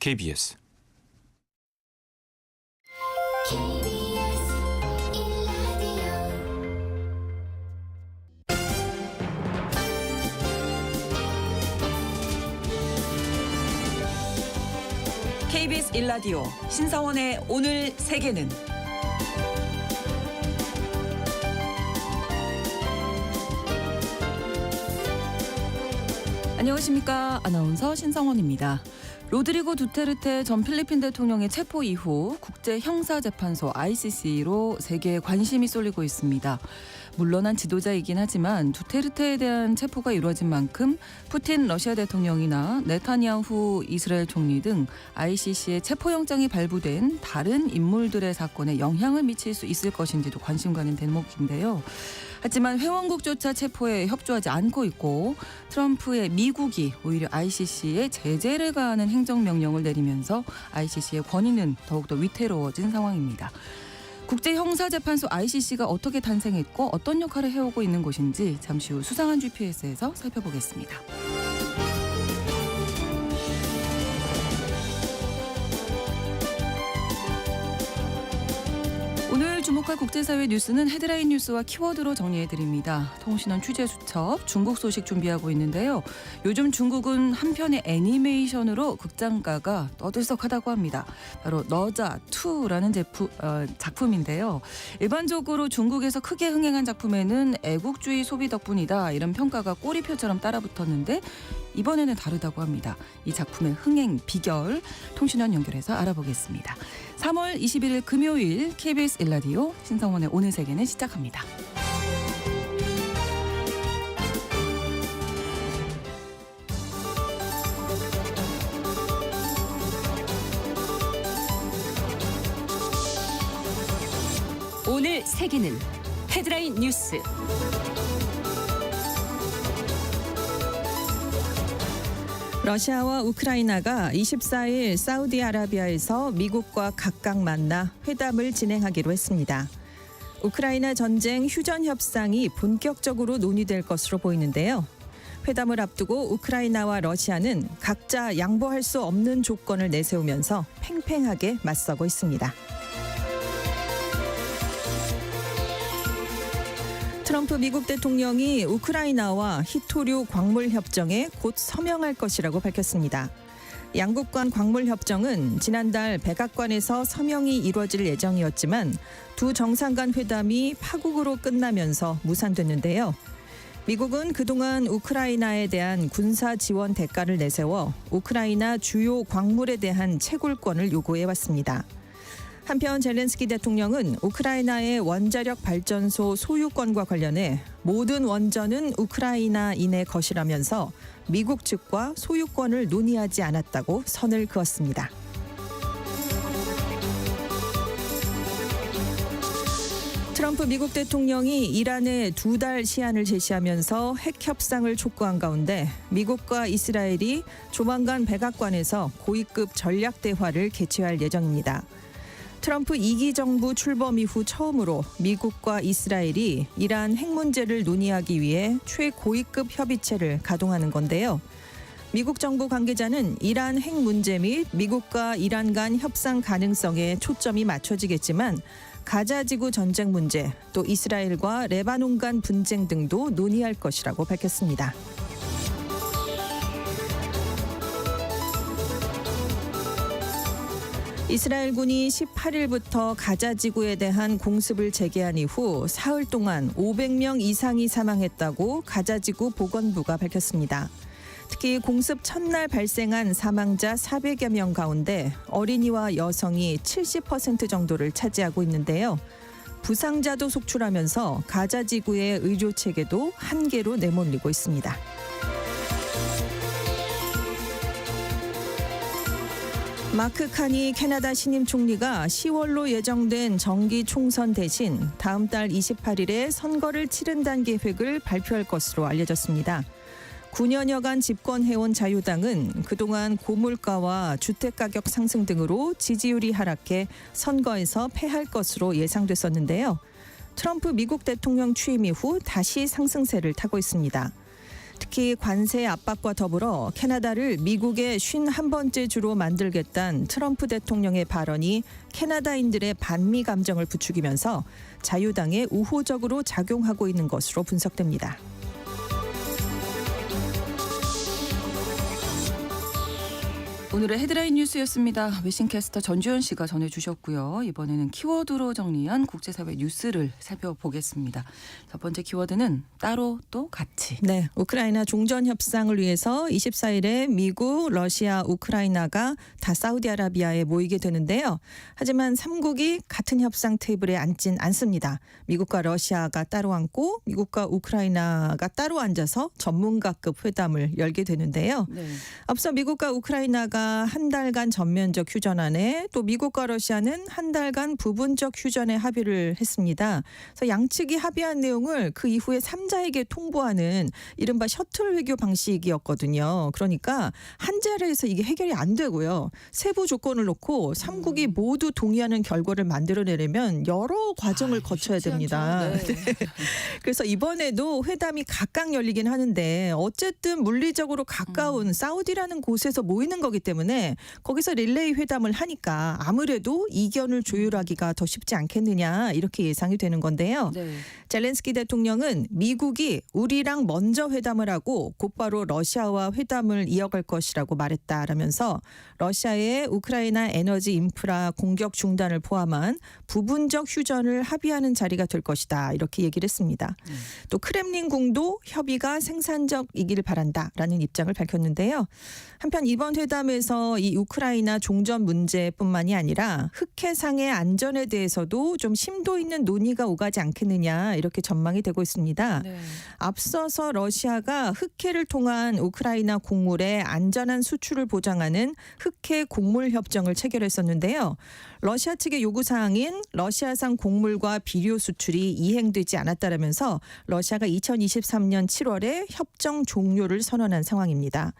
KBS KBS 1라디오 신성원의 오늘 세계는 안녕하십니까. 아나운서 신성원입니다. 로드리고 두테르테 전 필리핀 대통령의 체포 이후 국제형사재판소 ICC로 세계에 관심이 쏠리고 있습니다. 물러난 지도자이긴 하지만 두테르테에 대한 체포가 이루어진 만큼 푸틴 러시아 대통령이나 네타냐후 이스라엘 총리 등 ICC의 체포영장이 발부된 다른 인물들의 사건에 영향을 미칠 수 있을 것인지도 관심 가는 대목인데요. 하지만 회원국조차 체포에 협조하지 않고 있고 트럼프의 미국이 오히려 ICC에 제재를 가하는 행정명령을 내리면서 ICC의 권위는 더욱더 위태로워진 상황입니다. 국제형사재판소 ICC가 어떻게 탄생했고 어떤 역할을 해오고 있는 곳인지 잠시 후 수상한 GPS에서 살펴보겠습니다. 오늘 주목할 국제사회 뉴스는 헤드라인 뉴스와 키워드로 정리해드립니다. 통신원 취재수첩 중국 소식 준비하고 있는데요. 요즘 중국은 한편의 애니메이션으로 극장가가 떠들썩하다고 합니다. 바로 너자2라는 작품인데요. 일반적으로 중국에서 크게 흥행한 작품에는 애국주의 소비 덕분이다 이런 평가가 꼬리표처럼 따라붙었는데 이번에는 다르다고 합니다. 이 작품의 흥행 비결 통신원 연결해서 알아보겠습니다. 3월 21일 금요일 KBS 1라디오 신성원의 오늘 세계는 시작합니다. 오늘 세계는 헤드라인 뉴스. 러시아와 우크라이나가 24일 사우디아라비아에서 미국과 각각 만나 회담을 진행하기로 했습니다. 우크라이나 전쟁 휴전 협상이 본격적으로 논의될 것으로 보이는데요. 회담을 앞두고 우크라이나와 러시아는 각자 양보할 수 없는 조건을 내세우면서 팽팽하게 맞서고 있습니다. 트럼프 미국 대통령이 우크라이나와 히토류 광물 협정에 곧 서명할 것이라고 밝혔습니다. 양국 간 광물 협정은 지난달 백악관에서 서명이 이루어질 예정이었지만 두 정상 간 회담이 파국으로 끝나면서 무산됐는데요. 미국은 그동안 우크라이나에 대한 군사 지원 대가를 내세워 우크라이나 주요 광물에 대한 채굴권을 요구해왔습니다. 한편 젤렌스키 대통령은 우크라이나의 원자력 발전소 소유권과 관련해 모든 원전은 우크라이나인의 것이라면서 미국 측과 소유권을 논의하지 않았다고 선을 그었습니다. 트럼프 미국 대통령이 이란에 2달 시한을 제시하면서 핵 협상을 촉구한 가운데 미국과 이스라엘이 조만간 백악관에서 고위급 전략 대화를 개최할 예정입니다. 트럼프 2기 정부 출범 이후 처음으로 미국과 이스라엘이 이란 핵 문제를 논의하기 위해 최고위급 협의체를 가동하는 건데요. 미국 정부 관계자는 이란 핵 문제 및 미국과 이란 간 협상 가능성에 초점이 맞춰지겠지만 가자 지구 전쟁 문제, 또 이스라엘과 레바논 간 분쟁 등도 논의할 것이라고 밝혔습니다. 이스라엘군이 18일부터 가자 지구에 대한 공습을 재개한 이후 사흘 동안 500명 이상이 사망했다고 가자 지구 보건부가 밝혔습니다. 특히 공습 첫날 발생한 사망자 400여 명 가운데 어린이와 여성이 70% 정도를 차지하고 있는데요. 부상자도 속출하면서 가자 지구의 의료 체계도 한계로 내몰리고 있습니다. 마크 카니 캐나다 신임 총리가 10월로 예정된 정기 총선 대신 다음 달 28일에 선거를 치른다는 계획을 발표할 것으로 알려졌습니다. 9년여간 집권해온 자유당은 그동안 고물가와 주택가격 상승 등으로 지지율이 하락해 선거에서 패할 것으로 예상됐었는데요. 트럼프 미국 대통령 취임 이후 다시 상승세를 타고 있습니다. 특히 관세 압박과 더불어 캐나다를 미국의 51번째 주로 만들겠다는 트럼프 대통령의 발언이 캐나다인들의 반미 감정을 부추기면서 자유당에 우호적으로 작용하고 있는 것으로 분석됩니다. 오늘의 헤드라인 뉴스였습니다. 외신캐스터 전주현 씨가 전해주셨고요. 이번에는 키워드로 정리한 국제사회 뉴스를 살펴보겠습니다. 첫 번째 키워드는 따로 또 같이. 네, 우크라이나 종전 협상을 위해서 24일에 미국, 러시아, 우크라이나가 다 사우디아라비아에 모이게 되는데요. 하지만 3국이 같은 협상 테이블에 앉진 않습니다. 미국과 러시아가 따로 앉고 미국과 우크라이나가 따로 앉아서 전문가급 회담을 열게 되는데요. 네. 앞서 미국과 우크라이나가 한 달간 전면적 휴전안에 또 미국과 러시아는 한 달간 부분적 휴전에 합의를 했습니다. 그래서 양측이 합의한 내용을 그 이후에 3자에게 통보하는 이른바 셔틀 외교 방식이었거든요. 그러니까 한 자리에서 이게 해결이 안 되고요. 세부 조건을 놓고 3국이 모두 동의하는 결과를 만들어내려면 여러 과정을 거쳐야 됩니다. 네. 그래서 이번에도 회담이 각각 열리긴 하는데 어쨌든 물리적으로 가까운 사우디라는 곳에서 모이는 거기 때문에 거기서 릴레이 회담을 하니까 아무래도 이견을 조율하기가 더 쉽지 않겠느냐 이렇게 예상이 되는 건데요. 네. 젤렌스키 대통령은 미국이 우리랑 먼저 회담을 하고 곧바로 러시아와 회담을 이어갈 것이라고 말했다라면서 러시아의 우크라이나 에너지 인프라 공격 중단을 포함한 부분적 휴전을 합의하는 자리가 될 것이다 이렇게 얘기를 했습니다. 또 크렘린궁도 협의가 생산적이기를 바란다라는 입장을 밝혔는데요. 한편 이번 회담에서 이 우크라이나 종전 문제뿐만이 아니라 흑해상의 안전에 대해서도 좀 심도 있는 논의가 오가지 않겠느냐 이렇게 전망이 되고 있습니다. 네. 앞서서 러시아가 흑해를 통한 우크라이나 곡물의 안전한 수출을 보장하는 흑해 곡물 협정을 체결했었는데요. 러시아 측의 요구 사항인 러시아산 곡물과 비료 수출이 이행되지 않았다라면서 러시아가 2023년 7월에 협정 종료를 선언한 상황입니다.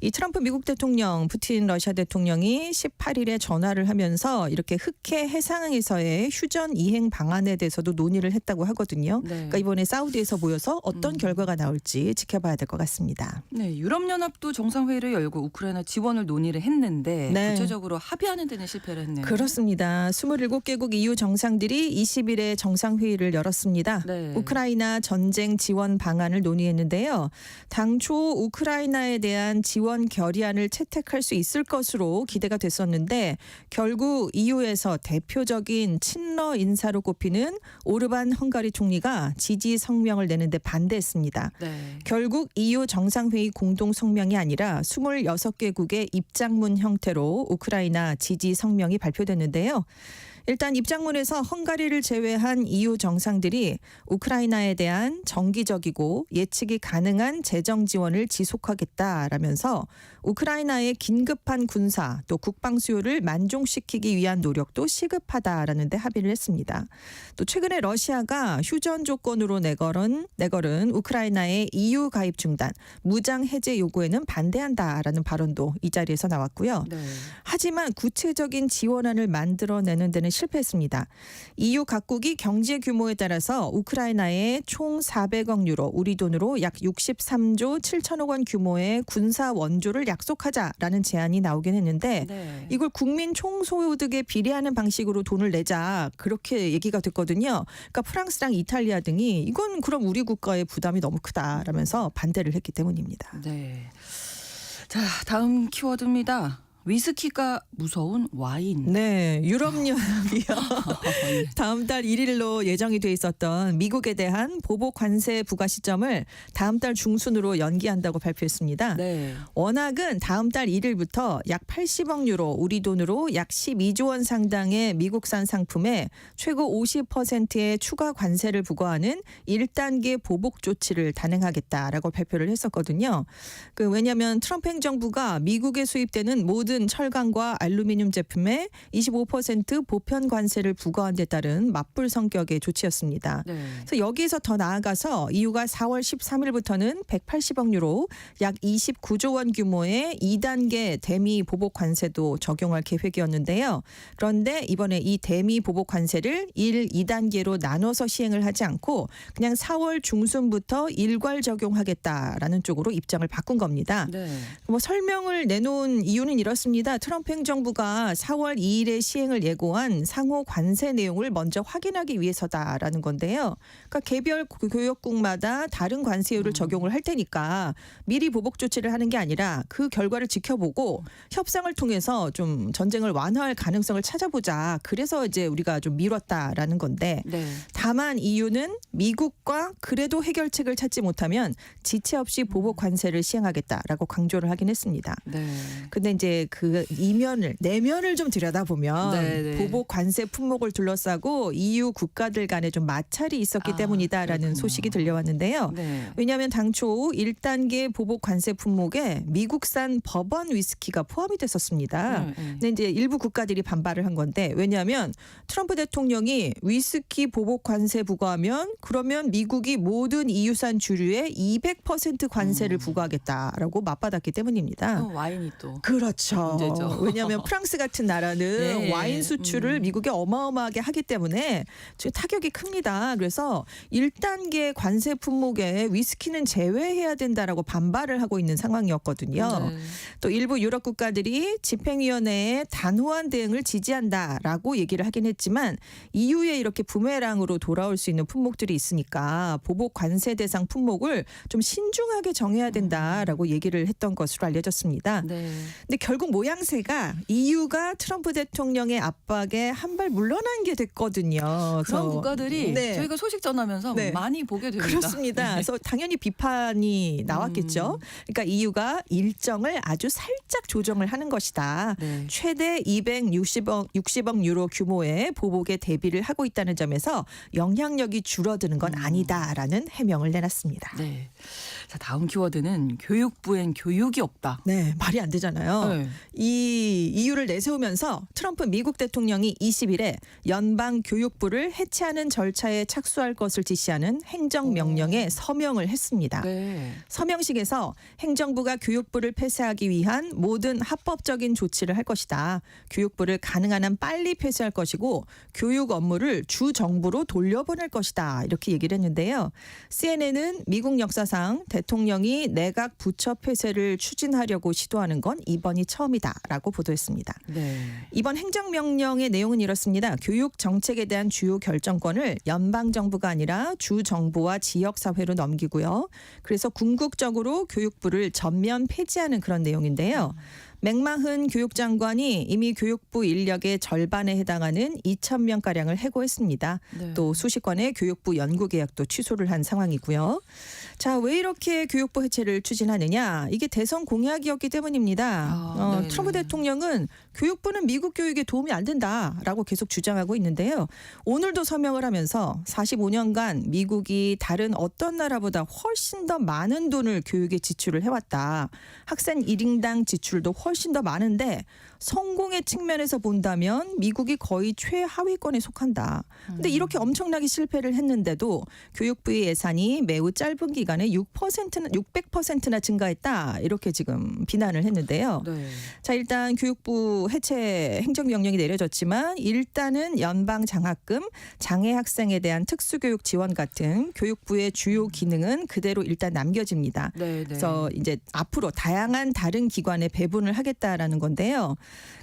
이 트럼프 미국 대통령, 푸틴 러시아 대통령이 18일에 전화를 하면서 이렇게 흑해 해상에서의 휴전 이행 방안에 대해서도 논의를 했다고 하거든요. 네. 그러니까 이번에 사우디에서 모여서 어떤 결과가 나올지 지켜봐야 될 것 같습니다. 네, 유럽연합도 정상회의를 열고 우크라이나 지원을 논의를 했는데 네. 구체적으로 합의하는 데는 실패를 했네요. 그렇습니다. 27개국 EU 정상들이 20일에 정상회의를 열었습니다. 네. 우크라이나 전쟁 지원 방안을 논의했는데요. 당초 우크라이나에 대한 지원 결의안을 채택할 수 있을 것으로 기대가 됐었는데 결국 EU에서 대표적인 친러 인사로 꼽히는 오르반 헝가리 총리가 지지 성명을 내는데 반대했습니다. 네. 결국 EU 정상회의 공동 성명이 아니라 26개국의 입장문 형태로 우크라이나 지지 성명이 발표됐는데요. 일단 입장문에서 헝가리를 제외한 EU 정상들이 우크라이나에 대한 정기적이고 예측이 가능한 재정 지원을 지속하겠다라면서 우크라이나의 긴급한 군사 또 국방 수요를 만족시키기 위한 노력도 시급하다라는 데 합의를 했습니다. 또 최근에 러시아가 휴전 조건으로 내걸은 우크라이나의 EU 가입 중단, 무장 해제 요구에는 반대한다라는 발언도 이 자리에서 나왔고요. 네. 하지만 구체적인 지원안을 만들어내는 데는 실패했습니다. EU 각국이 경제 규모에 따라서 우크라이나에 총 400억 유로, 우리 돈으로 약 63조 7천억 원 규모의 군사 원조를 약속하자라는 제안이 나오긴 했는데 네. 이걸 국민 총소득에 비례하는 방식으로 돈을 내자 그렇게 얘기가 됐거든요. 그러니까 프랑스랑 이탈리아 등이 이건 그럼 우리 국가의 부담이 너무 크다라면서 반대를 했기 때문입니다. 네. 자, 다음 키워드입니다. 위스키가 무서운 와인. 네, 유럽연합이요. 다음 달 1일로 예정이 돼 있었던 미국에 대한 보복 관세 부과 시점을 다음 달 중순으로 연기한다고 발표했습니다. 네. 워낙은 다음 달 1일부터 약 80억 유로, 우리 돈으로 약 12조 원 상당의 미국산 상품에 최고 50%의 추가 관세를 부과하는 1단계 보복 조치를 단행하겠다라고 발표를 했었거든요. 왜냐하면 트럼프 행정부가 미국에 수입되는 모든 모든 철강과 알루미늄 제품에 25% 보편 관세를 부과한 데 따른 맞불 성격의 조치였습니다. 네. 그래서 여기에서 더 나아가서 EU가 4월 13일부터는 180억 유로 약 29조 원 규모의 2단계 대미 보복 관세도 적용할 계획이었는데요. 그런데 이번에 이 대미 보복 관세를 1, 2단계로 나눠서 시행을 하지 않고 그냥 4월 중순부터 일괄 적용하겠다라는 쪽으로 입장을 바꾼 겁니다. 네. 뭐 설명을 내놓은 이유는 이렇습니다. 트럼프 행정부가 4월 2일에 시행을 예고한 상호 관세 내용을 먼저 확인하기 위해서다라는 건데요. 그러니까 개별 교역국마다 다른 관세율을 적용을 할 테니까 미리 보복 조치를 하는 게 아니라 그 결과를 지켜보고 협상을 통해서 좀 전쟁을 완화할 가능성을 찾아보자. 그래서 이제 우리가 좀 미뤘다라는 건데 네. 다만 EU는 미국과 그래도 해결책을 찾지 못하면 지체 없이 보복 관세를 시행하겠다라고 강조를 하긴 했습니다. 네. 근데 이제 그 내면을 좀 들여다보면 네네. 보복 관세 품목을 둘러싸고 EU 국가들 간에 좀 마찰이 있었기 때문이다라는 그렇군요. 소식이 들려왔는데요. 네. 왜냐하면 당초 1단계 보복 관세 품목에 미국산 버번 위스키가 포함이 됐었습니다. 네. 근데 이제 일부 국가들이 반발을 한 건데 왜냐하면 트럼프 대통령이 위스키 보복 관세 부과하면 그러면 미국이 모든 EU산 주류에 200% 관세를 부과하겠다라고 맞받았기 때문입니다. 와인이 또. 그렇죠. 문제죠. 왜냐하면 프랑스 같은 나라는 예, 예. 와인 수출을 미국에 어마어마하게 하기 때문에 지금 타격이 큽니다. 그래서 1단계 관세 품목에 위스키는 제외해야 된다라고 반발을 하고 있는 상황이었거든요. 네. 또 일부 유럽 국가들이 집행위원회의 단호한 대응을 지지한다라고 얘기를 하긴 했지만 EU에 이렇게 부메랑으로 돌아올 수 있는 품목들이 있으니까 보복 관세 대상 품목을 좀 신중하게 정해야 된다라고 얘기를 했던 것으로 알려졌습니다. 네. 근데 결국 모양새가 EU가 트럼프 대통령의 압박에 한 발 물러난 게 됐거든요. 그런 그래서 국가들이 네. 저희가 소식 전하면서 네. 많이 보게 됩니다. 그렇습니다. 그래서 당연히 비판이 나왔겠죠. 그러니까 EU가 일정을 아주 살짝 조정을 하는 것이다. 네. 최대 260억 유로 규모의 보복에 대비를 하고 있다는 점에서 영향력이 줄어드는 건 아니다라는 해명을 내놨습니다. 네. 자, 다음 키워드는 교육부엔 교육이 없다. 네, 말이 안 되잖아요. 네. 이 이유를 내세우면서 트럼프 미국 대통령이 20일에 연방 교육부를 해체하는 절차에 착수할 것을 지시하는 행정명령에 서명을 했습니다. 네. 서명식에서 행정부가 교육부를 폐쇄하기 위한 모든 합법적인 조치를 할 것이다. 교육부를 가능한 한 빨리 폐쇄할 것이고 교육 업무를 주 정부로 돌려보낼 것이다. 이렇게 얘기를 했는데요. CNN은 미국 역사상 대통령이 내각 부처 폐쇄를 추진하려고 시도하는 건 이번이 처음이다라고 보도했습니다. 네. 이번 행정명령의 내용은 이렇습니다. 교육 정책에 대한 주요 결정권을 연방정부가 아니라 주정부와 지역사회로 넘기고요. 그래서 궁극적으로 교육부를 전면 폐지하는 그런 내용인데요. 맥마흔 교육장관이 이미 교육부 인력의 절반에 해당하는 2,000명가량을 해고했습니다. 네. 또 수십 건의 교육부 연구 계약도 취소를 한 상황이고요. 자, 왜 이렇게 교육부 해체를 추진하느냐? 이게 대선 공약이었기 때문입니다. 네네. 트럼프 대통령은 교육부는 미국 교육에 도움이 안 된다라고 계속 주장하고 있는데요. 오늘도 서명을 하면서 45년간 미국이 다른 어떤 나라보다 훨씬 더 많은 돈을 교육에 지출을 해왔다. 학생 1인당 지출도 훨씬 더 많은데 성공의 측면에서 본다면 미국이 거의 최하위권에 속한다. 근데 이렇게 엄청나게 실패를 했는데도 교육부의 예산이 매우 짧은 기간에 600%나 증가했다. 이렇게 지금 비난을 했는데요. 네. 자, 일단 교육부 해체 행정명령이 내려졌지만 일단은 연방 장학금, 장애 학생에 대한 특수교육 지원 같은 교육부의 주요 기능은 그대로 일단 남겨집니다. 네. 그래서 이제 앞으로 다양한 다른 기관에 배분을 하겠다라는 건데요.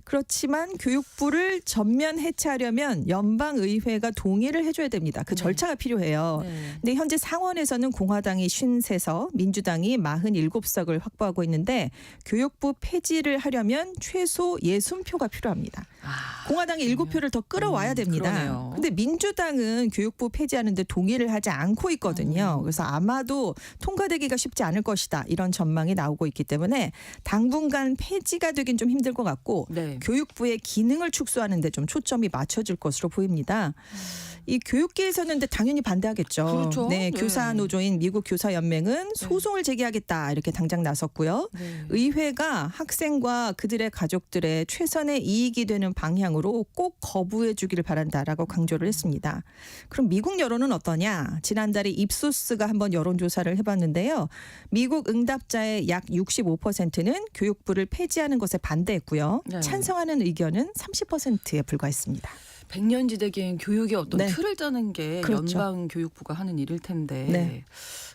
그렇지만 교육부를 전면 해체하려면 연방의회가 동의를 해줘야 됩니다. 그 네. 절차가 필요해요. 네. 근데 현재 상원에서는 공화당이 53석, 민주당이 47석을 확보하고 있는데 교육부 폐지를 하려면 최소 60표가 필요합니다. 공화당이 7표를 더 끌어와야 됩니다. 그러네요. 근데 민주당은 교육부 폐지하는데 동의를 하지 않고 있거든요. 그래서 아마도 통과되기가 쉽지 않을 것이다. 이런 전망이 나오고 있기 때문에 당분간 폐지가 되긴 좀 힘들 것 같고 네. 교육부의 기능을 축소하는 데 좀 초점이 맞춰질 것으로 보입니다. 이 교육계에서는 근데 당연히 반대하겠죠. 그렇죠. 네, 네. 교사 노조인 미국 교사연맹은 소송을 제기하겠다 이렇게 당장 나섰고요. 네. 의회가 학생과 그들의 가족들의 최선의 이익이 되는 방향으로 꼭 거부해 주기를 바란다라고 강조를 했습니다. 그럼 미국 여론은 어떠냐? 지난달에 입소스가 한번 여론조사를 해봤는데요. 미국 응답자의 약 65%는 교육부를 폐지하는 것에 반대했고요. 네. 찬성하는 의견은 30%에 불과했습니다. 백년지대기엔 교육의 어떤 네. 틀을 짜는 게 그렇죠. 연방 교육부가 하는 일일 텐데 네.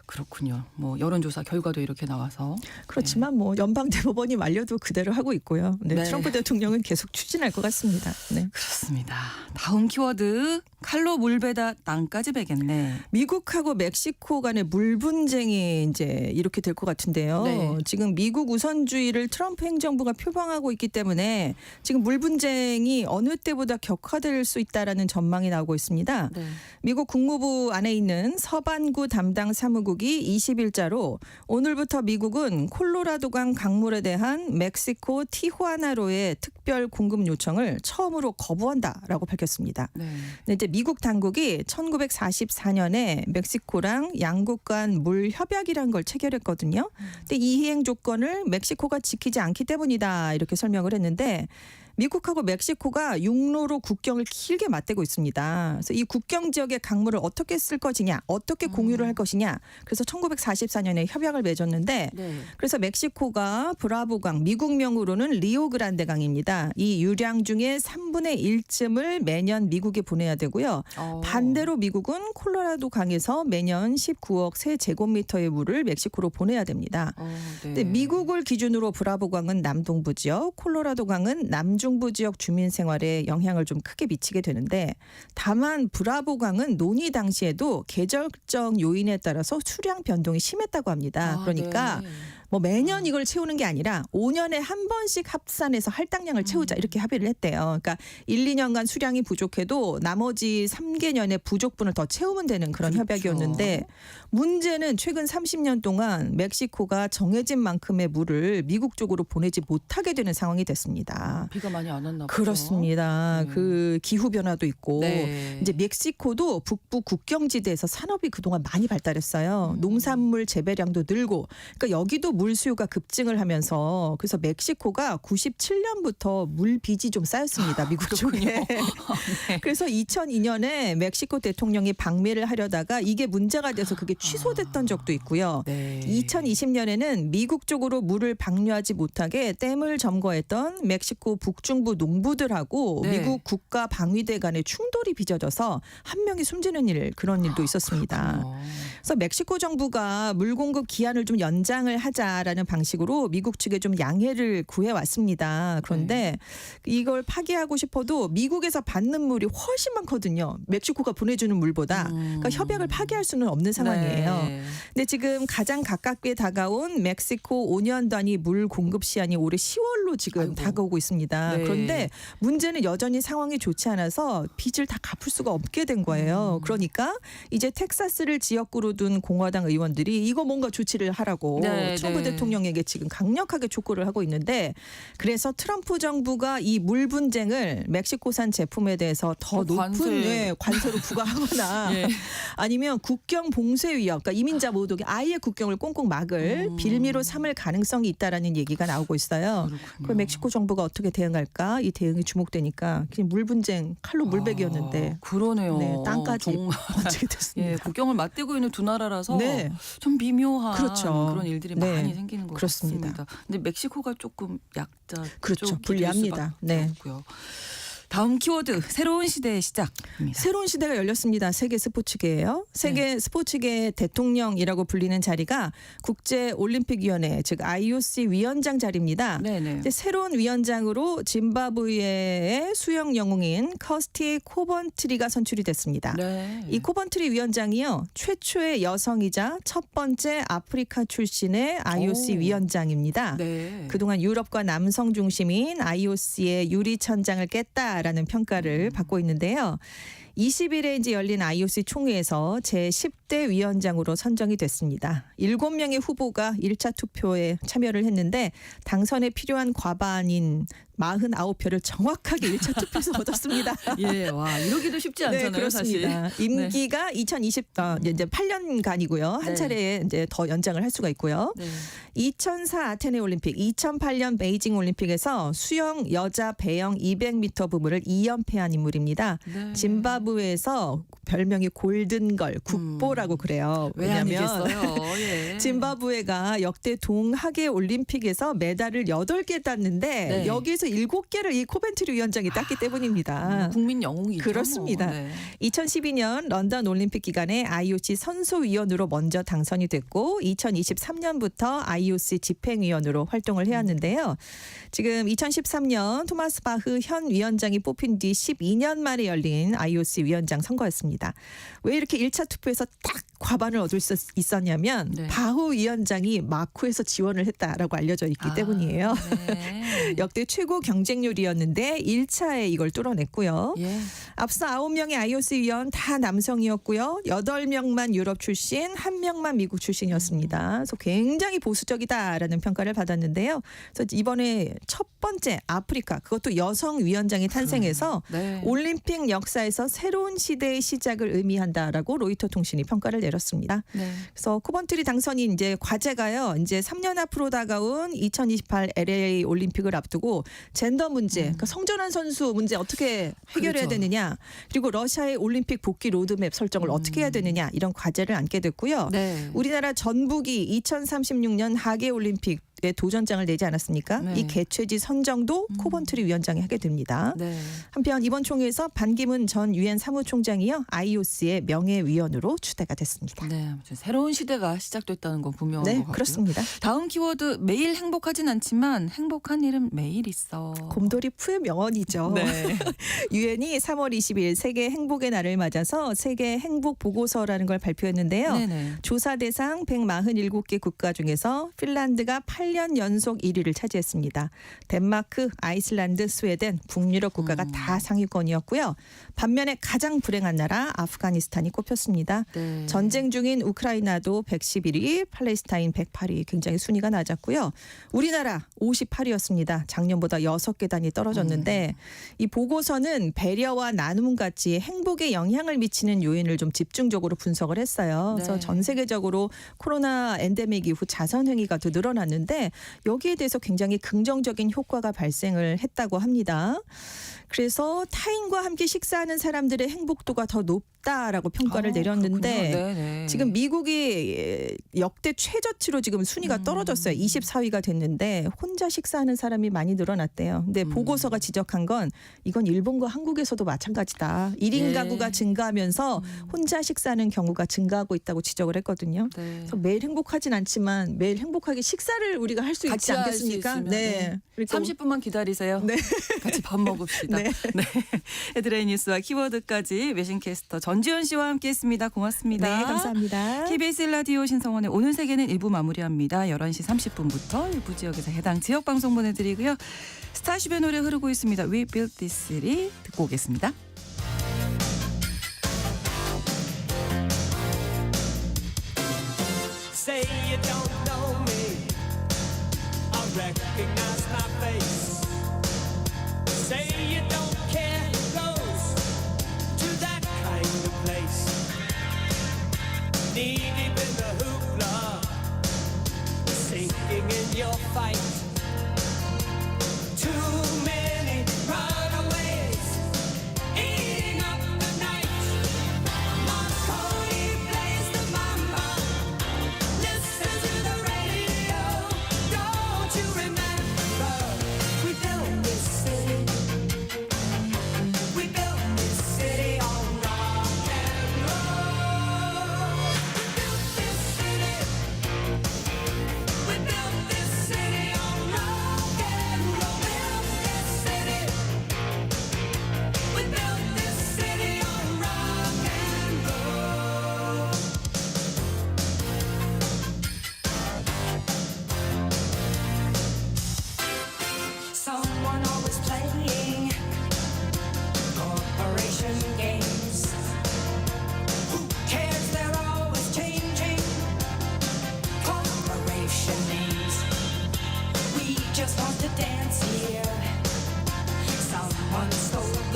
그렇군요. 뭐 여론조사 결과도 이렇게 나와서 그렇지만 뭐 연방 대법원이 말려도 그대로 하고 있고요. 네, 네. 트럼프 대통령은 계속 추진할 것 같습니다. 네. 그렇습니다. 다음 키워드 칼로 물 베다 땅까지 베겠네. 미국하고 멕시코 간의 물 분쟁이 이제 이렇게 될 것 같은데요. 네. 지금 미국 우선주의를 트럼프 행정부가 표방하고 있기 때문에 지금 물 분쟁이 어느 때보다 격화될 수 있다라는 전망이 나오고 있습니다. 네. 미국 국무부 안에 있는 서반구 담당 사무국이 20일자로 오늘부터 미국은 콜로라도강 강물에 대한 멕시코 티후아나로의 특별 공급 요청을 처음으로 거부한다라고 밝혔습니다. 네. 근데 이제 미국 당국이 1944년에 멕시코랑 양국 간 물 협약이라는 걸 체결했거든요. 근데 이 이행 조건을 멕시코가 지키지 않기 때문이다 이렇게 설명을 했는데 미국하고 멕시코가 육로로 국경을 길게 맞대고 있습니다. 그래서 이 국경 지역의 강물을 어떻게 쓸 것이냐, 어떻게 공유를 할 것이냐. 그래서 1944년에 협약을 맺었는데 네. 그래서 멕시코가 브라보강, 미국명으로는 리오그란데 강입니다. 이 유량 중에 3분의 1쯤을 매년 미국에 보내야 되고요. 반대로 미국은 콜로라도 강에서 매년 19억 세제곱미터의 물을 멕시코로 보내야 됩니다. 네. 근데 미국을 기준으로 브라보강은 남동부 지역, 콜로라도강은 남중부 지역 주민 생활에 영향을 좀 크게 미치게 되는데 다만 브라보강은 논의 당시에도 계절적 요인에 따라서 수량 변동이 심했다고 합니다. 그러니까 네. 뭐 매년 이걸 채우는 게 아니라 5년에 한 번씩 합산해서 할당량을 채우자 이렇게 합의를 했대요. 그러니까 1, 2년간 수량이 부족해도 나머지 3개년에 부족분을 더 채우면 되는 그런 그렇죠. 협약이었는데 문제는 최근 30년 동안 멕시코가 정해진 만큼의 물을 미국 쪽으로 보내지 못하게 되는 상황이 됐습니다. 비가 많이 안 왔나 보죠. 그렇습니다. 네. 그 기후 변화도 있고 네. 이제 멕시코도 북부 국경지대에서 산업이 그동안 많이 발달했어요. 농산물 재배량도 늘고 그러니까 여기도 물 수요가 급증을 하면서 그래서 멕시코가 97년부터 물 빚이 좀 쌓였습니다. 미국 쪽에. 네. 그래서 2002년에 멕시코 대통령이 방미를 하려다가 이게 문제가 돼서 그게 취소됐던 적도 있고요. 네. 2020년에는 미국 쪽으로 물을 방류하지 못하게 댐을 점거했던 멕시코 북중부 농부들하고 네. 미국 국가 방위대 간의 충돌이 빚어져서 한 명이 숨지는 그런 일도 있었습니다. 그래서 멕시코 정부가 물 공급 기한을 좀 연장을 하자라는 방식으로 미국 측에 좀 양해를 구해왔습니다. 그런데 이걸 파기하고 싶어도 미국에서 받는 물이 훨씬 많거든요. 멕시코가 보내주는 물보다. 그러니까 협약을 파기할 수는 없는 상황이에요. 네. 근데 지금 가장 가깝게 다가온 멕시코 5년 단위 물 공급 시한이 올해 10월로 지금 아이고. 다가오고 있습니다. 네. 그런데 문제는 여전히 상황이 좋지 않아서 빚을 다 갚을 수가 없게 된 거예요. 그러니까 이제 텍사스를 지역구로 둔 공화당 의원들이 이거 뭔가 조치를 하라고 네, 트럼프 네. 대통령에게 지금 강력하게 촉구를 하고 있는데 그래서 트럼프 정부가 이 물 분쟁을 멕시코산 제품에 대해서 더 높은 관세로 부과하거나 예. 아니면 국경 봉쇄 위협, 그러니까 이민자 모독이 아예 국경을 꽁꽁 막을 빌미로 삼을 가능성이 있다라는 얘기가 나오고 있어요. 그 멕시코 정부가 어떻게 대응할까? 이 대응이 주목되니까 그냥 물 분쟁 칼로 물베기였는데 그러네요. 네, 땅까지 정말. 번지게 됐습니다. 예, 국경을 맞대고 있는 두 나라라서 네. 좀 미묘한 그렇죠. 그런 일들이 네. 많이 생기는 것 그렇습니다. 같습니다. 근데 멕시코가 조금 약자 그렇죠. 쪽이 될 불리합니다. 수밖에 네. 없고요. 다음 키워드 새로운 시대의 시작입니다. 새로운 시대가 열렸습니다. 세계 스포츠계예요. 세계 스포츠계 대통령이라고 불리는 자리가 국제올림픽위원회 즉 IOC 위원장 자리입니다. 네네. 이제 새로운 위원장으로 짐바브웨의 수영 영웅인 커스티 코번트리가 선출이 됐습니다. 네. 이 코번트리 위원장이요 최초의 여성이자 첫 번째 아프리카 출신의 IOC 오. 위원장입니다. 네. 그동안 유럽과 남성 중심인 IOC의 유리천장을 깼다라는 평가를 받고 있는데요. 20일에 이제 열린 IOC 총회에서 제10대 위원장으로 선정이 됐습니다. 7명의 후보가 1차 투표에 참여를 했는데 당선에 필요한 과반인 49표를 정확하게 1차 투표에서 얻었습니다. 예, 와 이러기도 쉽지 않잖아요, 네, 그렇습니다. 사실. 임기가 2020 이제 8년간이고요. 한 네. 차례 이제 더 연장을 할 수가 있고요. 네. 2004 아테네 올림픽, 2008년 베이징 올림픽에서 수영 여자 배영 200m 부문을 2연패한 인물입니다. 네. 짐바브웨에서 별명이 골든걸, 국보라고 그래요. 왜 아니겠어요? 예. 짐바브웨가 역대 동하계 올림픽에서 메달을 8개 땄는데 네. 여기에서 7개를 이 코벤트리 위원장이 땄기 때문입니다. 국민 영웅이죠. 그렇습니다. 뭐. 네. 2012년 런던 올림픽 기간에 IOC 선수위원으로 먼저 당선이 됐고 2023년부터 IOC 집행위원으로 활동을 해왔는데요. 지금 2013년 토마스 바흐 현 위원장이 뽑힌 뒤 12년 만에 열린 IOC 위원장 선거였습니다. 왜 이렇게 1차 투표에서 딱 과반을 얻을 수 있었냐면 네. 바흐 위원장이 마쿠에서 지원을 했다라고 알려져 있기 때문이에요. 네. 역대 최고 경쟁률이었는데 1차에 이걸 뚫어냈고요. 예. 앞서 9명의 IOC 위원 다 남성이었고요. 8명만 유럽 출신, 1명만 미국 출신이었습니다. 그래서 굉장히 보수적이다라는 평가를 받았는데요. 그래서 이번에 첫 번째 아프리카, 그것도 여성 위원장이 탄생해서 네. 올림픽 역사에서 새로운 시대의 시작을 의미한다라고 로이터 통신이 평가를 내렸습니다. 네. 그래서 코번트리 당선이 이제 과제가요. 이제 3년 앞으로 다가온 2028 LA 올림픽을 앞두고 젠더 문제, 그러니까 성전환 선수 문제 어떻게 해결해야 그렇죠. 되느냐, 그리고 러시아의 올림픽 복귀 로드맵 설정을 어떻게 해야 되느냐 이런 과제를 안게 됐고요. 네. 우리나라 전북이 2036년 하계 올림픽 에 도전장을 내지 않았습니까? 네. 이 개최지 선정도 코번트리 위원장이 하게 됩니다. 네. 한편 이번 총회에서 반기문 전 유엔 사무총장이요 IOC의 명예위원으로 추대가 됐습니다. 네. 아무튼 새로운 시대가 시작됐다는 건 분명한 것 네, 같고요. 그렇습니다. 다음 키워드 매일 행복하진 않지만 행복한 일은 매일 있어. 곰돌이 푸의 명언이죠. 네. 유엔이 3월 20일 세계 행복의 날을 맞아서 세계 행복 보고서라는 걸 발표했는데요. 네네. 조사 대상 147개 국가 중에서 핀란드가 8년 연속 1위를 차지했습니다. 덴마크, 아이슬란드, 스웨덴, 북유럽 국가가 다 상위권이었고요. 반면에 가장 불행한 나라 아프가니스탄이 꼽혔습니다. 네. 전쟁 중인 우크라이나도 111위, 팔레스타인 108위 굉장히 순위가 낮았고요. 우리나라 58위였습니다. 작년보다 6계단이 떨어졌는데 이 보고서는 배려와 나눔 같이 행복에 영향을 미치는 요인을 좀 집중적으로 분석을 했어요. 그래서 네. 전 세계적으로 코로나 엔데믹 이후 자선 행위가 더 늘어났는데 여기에 대해서 굉장히 긍정적인 효과가 발생을 했다고 합니다. 그래서 타인과 함께 식사하는 사람들의 행복도가 더 높다라고 평가를 내렸는데 그렇군요. 네네. 지금 미국이 역대 최저치로 지금 순위가 떨어졌어요. 24위가 됐는데 혼자 식사하는 사람이 많이 늘어났대요. 근데 보고서가 지적한 건 이건 일본과 한국에서도 마찬가지다. 1인 네. 가구가 증가하면서 혼자 식사하는 경우가 증가하고 있다고 지적을 했거든요. 네. 그래서 매일 행복하진 않지만 매일 행복하게 식사를 우리가 할 수 있지 같이 할수 않겠습니까? 있으면, 네. 그러니까 30분만 기다리세요. 네. 같이 밥 먹읍시다. 네. 네. 헤드라인 뉴스와 키워드까지 외신캐스터 전지현 씨와 함께했습니다. 고맙습니다. 네, 감사합니다. KBS 라디오 신성원의 오늘 세계는 1부 마무리합니다. 11시 30분부터 일부 지역에서 해당 지역 방송 보내드리고요. 스타쉽의 노래 흐르고 있습니다. We Built This City 듣고 오겠습니다. Say you don't know me, I recognize my face. Say you don't care who goes to that kind of place. Knee deep in the hoopla, sinking in your fight. Too many runaways, eating up the night. Marconi plays the mambo. Listen to the radio. Don't you remember we built this city?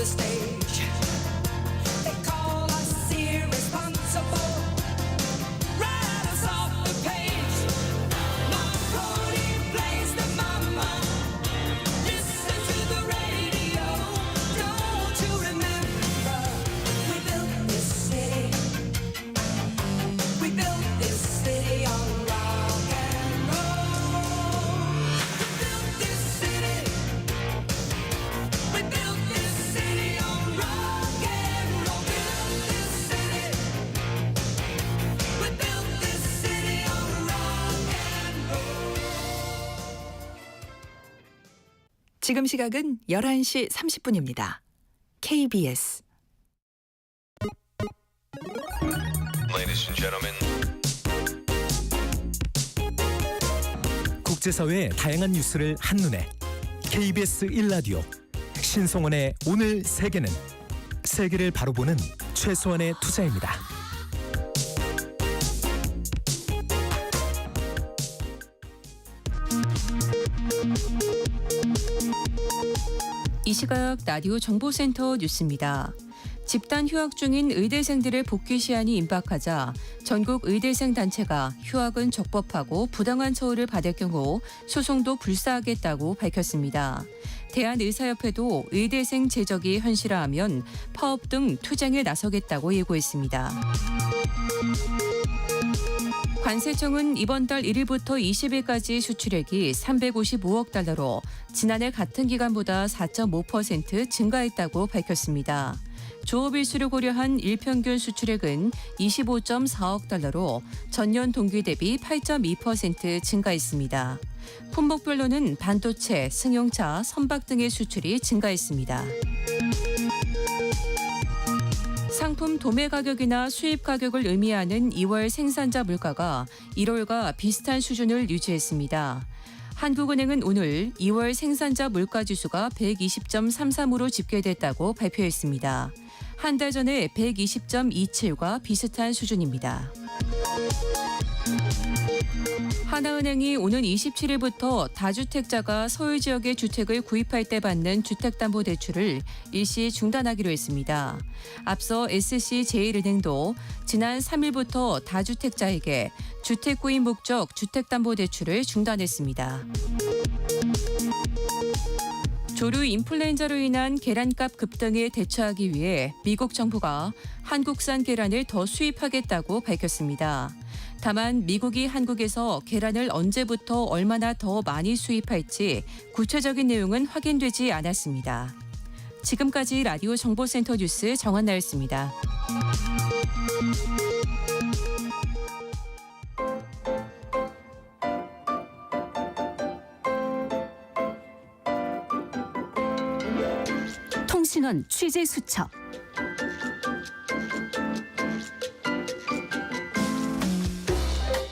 the stage. They call us irresponsible. Write us off the page. Marconi plays the mama. Listen to the radio. Don't you remember? We built this city. We built this city on rock and roll. We built this city. We built this city on rock and roll. Built this city. We built this city on rock and roll. 지금 시각은 11시 30분입니다. KBS Ladies and gentlemen. 국제사회의 다양한 뉴스를 한눈에 KBS 1라디오 신성원의 오늘 세계는 세계를 바로 보는 최소한의 투자입니다. 이 시각 라디오 정보센터 뉴스입니다. 집단 휴학 중인 의대생들의 복귀 시한이 임박하자 전국 의대생 단체가 휴학은 적법하고 부당한 처우를 받을 경우 소송도 불사하겠다고 밝혔습니다. 대한의사협회도 의대생 제적이 현실화하면 파업 등 투쟁에 나서겠다고 예고했습니다. 관세청은 이번 달 1일부터 20일까지 수출액이 355억 달러로 지난해 같은 기간보다 4.5% 증가했다고 밝혔습니다. 조업 일수를 고려한 일평균 수출액은 25.4억 달러로 전년 동기 대비 8.2% 증가했습니다. 품목별로는 반도체, 승용차, 선박 등의 수출이 증가했습니다. 상품 도매 가격이나 수입 가격을 의미하는 2월 생산자 물가가 1월과 비슷한 수준을 유지했습니다. 한국은행은 오늘 2월 생산자 물가 지수가 120.33으로 집계됐다고 발표했습니다. 한 달 전에 120.27과 비슷한 수준입니다. 하나은행이 오는 27일부터 다주택자가 서울 지역의 주택을 구입할 때 받는 주택담보대출을 일시 중단하기로 했습니다. 앞서 SC제일은행도 지난 3일부터 다주택자에게 주택 구입 목적 주택담보대출을 중단했습니다. 조류 인플루엔자로 인한 계란값 급등에 대처하기 위해 미국 정부가 한국산 계란을 더 수입하겠다고 밝혔습니다. 다만 미국이 한국에서 계란을 언제부터 얼마나 더 많이 수입할지 구체적인 내용은 확인되지 않았습니다. 지금까지 라디오 정보센터 뉴스 정한나였습니다. 통신원 취재 수첩.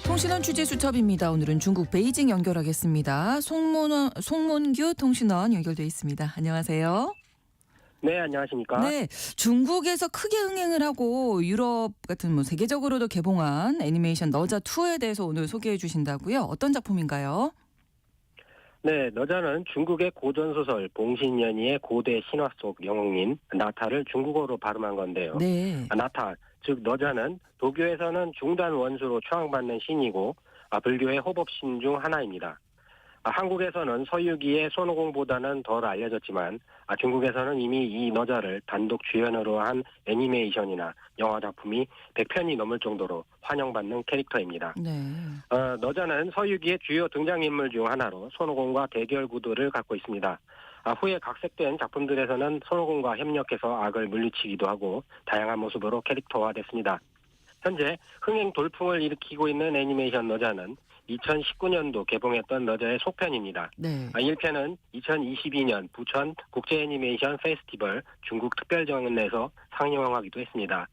통신원 취재 수첩입니다. 오늘은 중국 베이징 연결하겠습니다. 송문규 통신원 연결돼 있습니다. 안녕하세요. 네, 안녕하십니까? 네, 중국에서 크게 흥행을 하고 유럽 같은 세계적으로도 개봉한 애니메이션 너자2에 대해서 오늘 소개해 주신다고요? 어떤 작품인가요? 네, 너자는 중국의 고전소설 봉신연이의 고대 신화 속 영웅인 나타를 중국어로 발음한 건데요. 네. 나타, 즉 너자는 도교에서는 중단 원수로 추앙받는 신이고 불교의 호법신 중 하나입니다. 한국에서는 서유기의 손오공보다는 덜 알려졌지만 중국에서는 이미 이 너자를 단독 주연으로 한 애니메이션이나 영화 작품이 100편이 넘을 정도로 환영받는 캐릭터입니다. 네. 너자는 서유기의 주요 등장인물 중 하나로 손오공과 대결 구도를 갖고 있습니다. 후에 각색된 작품들에서는 손오공과 협력해서 악을 물리치기도 하고 다양한 모습으로 캐릭터화됐습니다. 현재 흥행 돌풍을 일으키고 있는 애니메이션 너자는 2019년도 개봉했던 너자의 속편입니다. 네. 1편은 2022년 부천 국제 애니메이션 페스티벌 중국 특별정원에서 상영하기도 했습니다.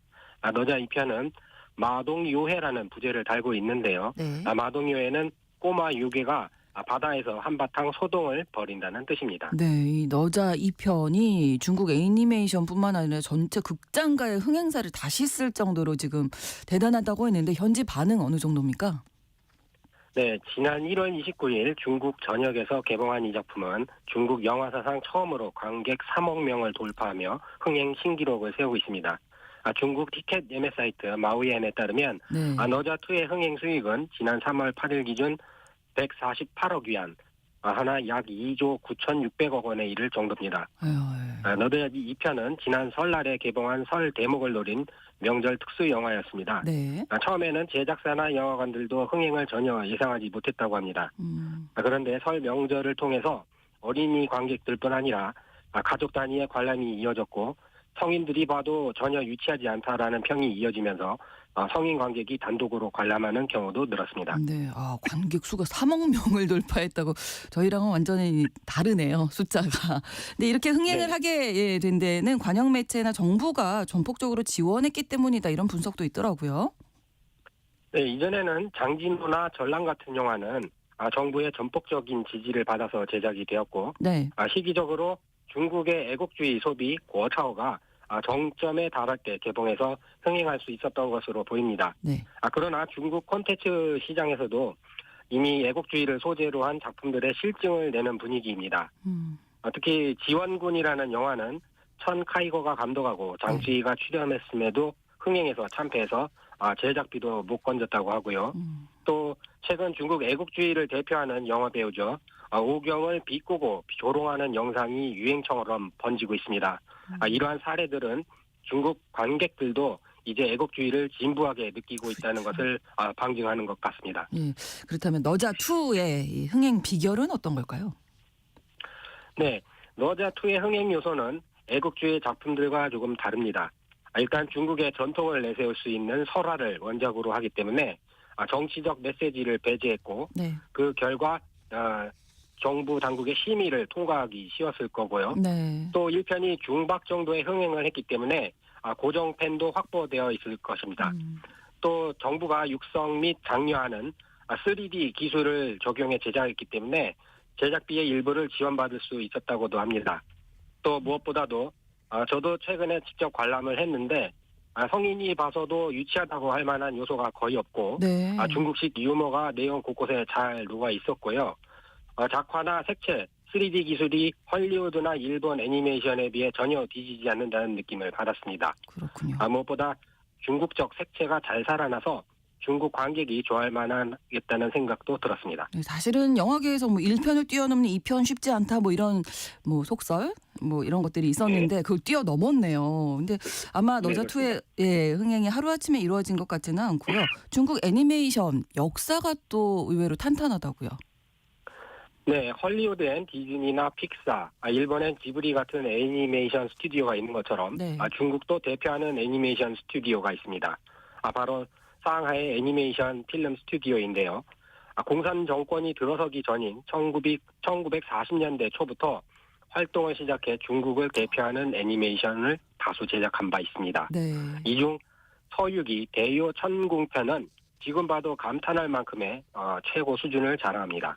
너자 2편은 마동요해라는 부제를 달고 있는데요. 네. 마동요해는 꼬마 유괴가 바다에서 한바탕 소동을 벌인다는 뜻입니다. 네, 이 너자 2편이 중국 애니메이션뿐만 아니라 전체 극장가의 흥행사를 다시 쓸 정도로 지금 대단하다고 했는데 현지 반응 어느 정도입니까? 네, 지난 1월 29일 중국 전역에서 개봉한 이 작품은 중국 영화사상 처음으로 관객 3억 명을 돌파하며 흥행 신기록을 세우고 있습니다. 중국 티켓 예매 사이트 마오이엔에 따르면 네. 너자2의 흥행 수익은 지난 3월 8일 기준 148억 위안, 하나 약 2조 9,600억 원에 이를 정도입니다. 너자 2편은 지난 설날에 개봉한 설 대목을 노린 명절 특수 영화였습니다. 네. 처음에는 제작사나 영화관들도 흥행을 전혀 예상하지 못했다고 합니다. 그런데 설 명절을 통해서 어린이 관객들뿐 아니라 가족 단위의 관람이 이어졌고 성인들이 봐도 전혀 유치하지 않다라는 평이 이어지면서 성인 관객이 단독으로 관람하는 경우도 늘었습니다. 네, 관객 수가 3억 명을 돌파했다고 저희랑은 완전히 다르네요, 숫자가. 근데 이렇게 흥행을 네. 하게 된 데는 관영 매체나 정부가 전폭적으로 지원했기 때문이다 이런 분석도 있더라고요. 네, 이전에는 장진호나 전랑 같은 영화는 정부의 전폭적인 지지를 받아서 제작이 되었고 네. 시기적으로 중국의 애국주의 소비 고차오가 정점에 달할 때 개봉해서 흥행할 수 있었던 것으로 보입니다. 네. 그러나 중국 콘텐츠 시장에서도 이미 애국주의를 소재로 한 작품들의 실증을 내는 분위기입니다. 특히 지원군이라는 영화는 천 카이거가 감독하고 장쯔이가 출연했음에도 흥행에서 참패해서 제작비도 못 건졌다고 하고요. 또 최근 중국 애국주의를 대표하는 영화 배우죠. 오경을 비꼬고 조롱하는 영상이 유행처럼 번지고 있습니다. 이러한 사례들은 중국 관객들도 이제 애국주의를 진부하게 느끼고 있다는 것을 방증하는 것 같습니다. 예, 그렇다면 너자2의 흥행 비결은 어떤 걸까요? 네, 너자2의 흥행 요소는 애국주의 작품들과 조금 다릅니다. 일단 중국의 전통을 내세울 수 있는 설화를 원작으로 하기 때문에 정치적 메시지를 배제했고 네. 그 결과 정부 당국의 심의를 통과하기 쉬웠을 거고요. 네. 또 1편이 중박 정도의 흥행을 했기 때문에 고정 팬도 확보되어 있을 것입니다. 또 정부가 육성 및 장려하는 3D 기술을 적용해 제작했기 때문에 제작비의 일부를 지원받을 수 있었다고도 합니다. 또 무엇보다도 저도 최근에 직접 관람을 했는데 성인이 봐서도 유치하다고 할 만한 요소가 거의 없고 네. 중국식 유머가 내용 곳곳에 잘 녹아 있었고요. 작화나 색채, 3D 기술이 헐리우드나 일본 애니메이션에 비해 전혀 뒤지지 않는다는 느낌을 받았습니다. 그렇군요. 무엇보다 중국적 색채가 잘 살아나서 중국 관객이 좋아할 만하겠다는 생각도 들었습니다. 네, 사실은 영화계에서 1편을 뛰어넘는 2편 쉽지 않다 이런 속설 이런 것들이 있었는데 그걸 뛰어넘었네요. 근데 아마 네, 너자2의 흥행이 하루아침에 이루어진 것 같지는 않고요. 중국 애니메이션 역사가 또 의외로 탄탄하다고요. 네, 헐리우드엔 디즈니나 픽사, 일본엔 지브리 같은 애니메이션 스튜디오가 있는 것처럼 네. 중국도 대표하는 애니메이션 스튜디오가 있습니다. 바로 상하이 애니메이션 필름 스튜디오인데요. 공산 정권이 들어서기 전인 1940년대 초부터 활동을 시작해 중국을 대표하는 애니메이션을 다수 제작한 바 있습니다. 네. 이 중 서유기 대요 천궁편은 지금 봐도 감탄할 만큼의 최고 수준을 자랑합니다.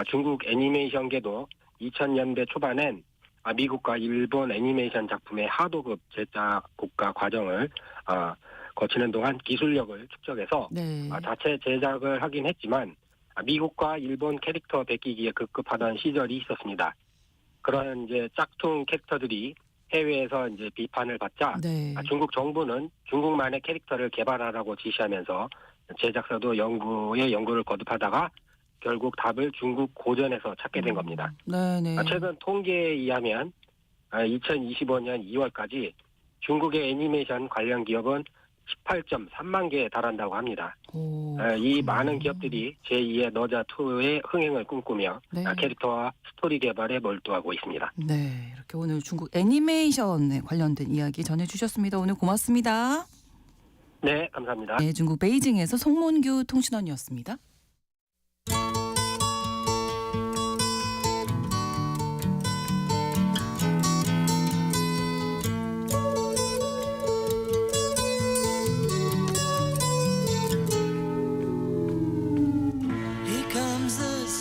중국 애니메이션계도 2000년대 초반엔 미국과 일본 애니메이션 작품의 하도급 제작 국가 과정을 거치는 동안 기술력을 축적해서 네. 자체 제작을 하긴 했지만 미국과 일본 캐릭터 베끼기에 급급하던 시절이 있었습니다. 그런 이제 짝퉁 캐릭터들이 해외에서 이제 비판을 받자 네. 중국 정부는 중국만의 캐릭터를 개발하라고 지시하면서 제작사도 연구를 거듭하다가 결국 답을 중국 고전에서 찾게 된 겁니다. 네네. 최근 통계에 의하면 2025년 2월까지 중국의 애니메이션 관련 기업은 18.3만 개에 달한다고 합니다. 이 많은 기업들이 제2의 너자2의 흥행을 꿈꾸며 네. 캐릭터와 스토리 개발에 몰두하고 있습니다. 네, 이렇게 오늘 중국 애니메이션에 관련된 이야기 전해주셨습니다. 오늘 고맙습니다. 네, 감사합니다. 네, 중국 베이징에서 송문규 통신원이었습니다.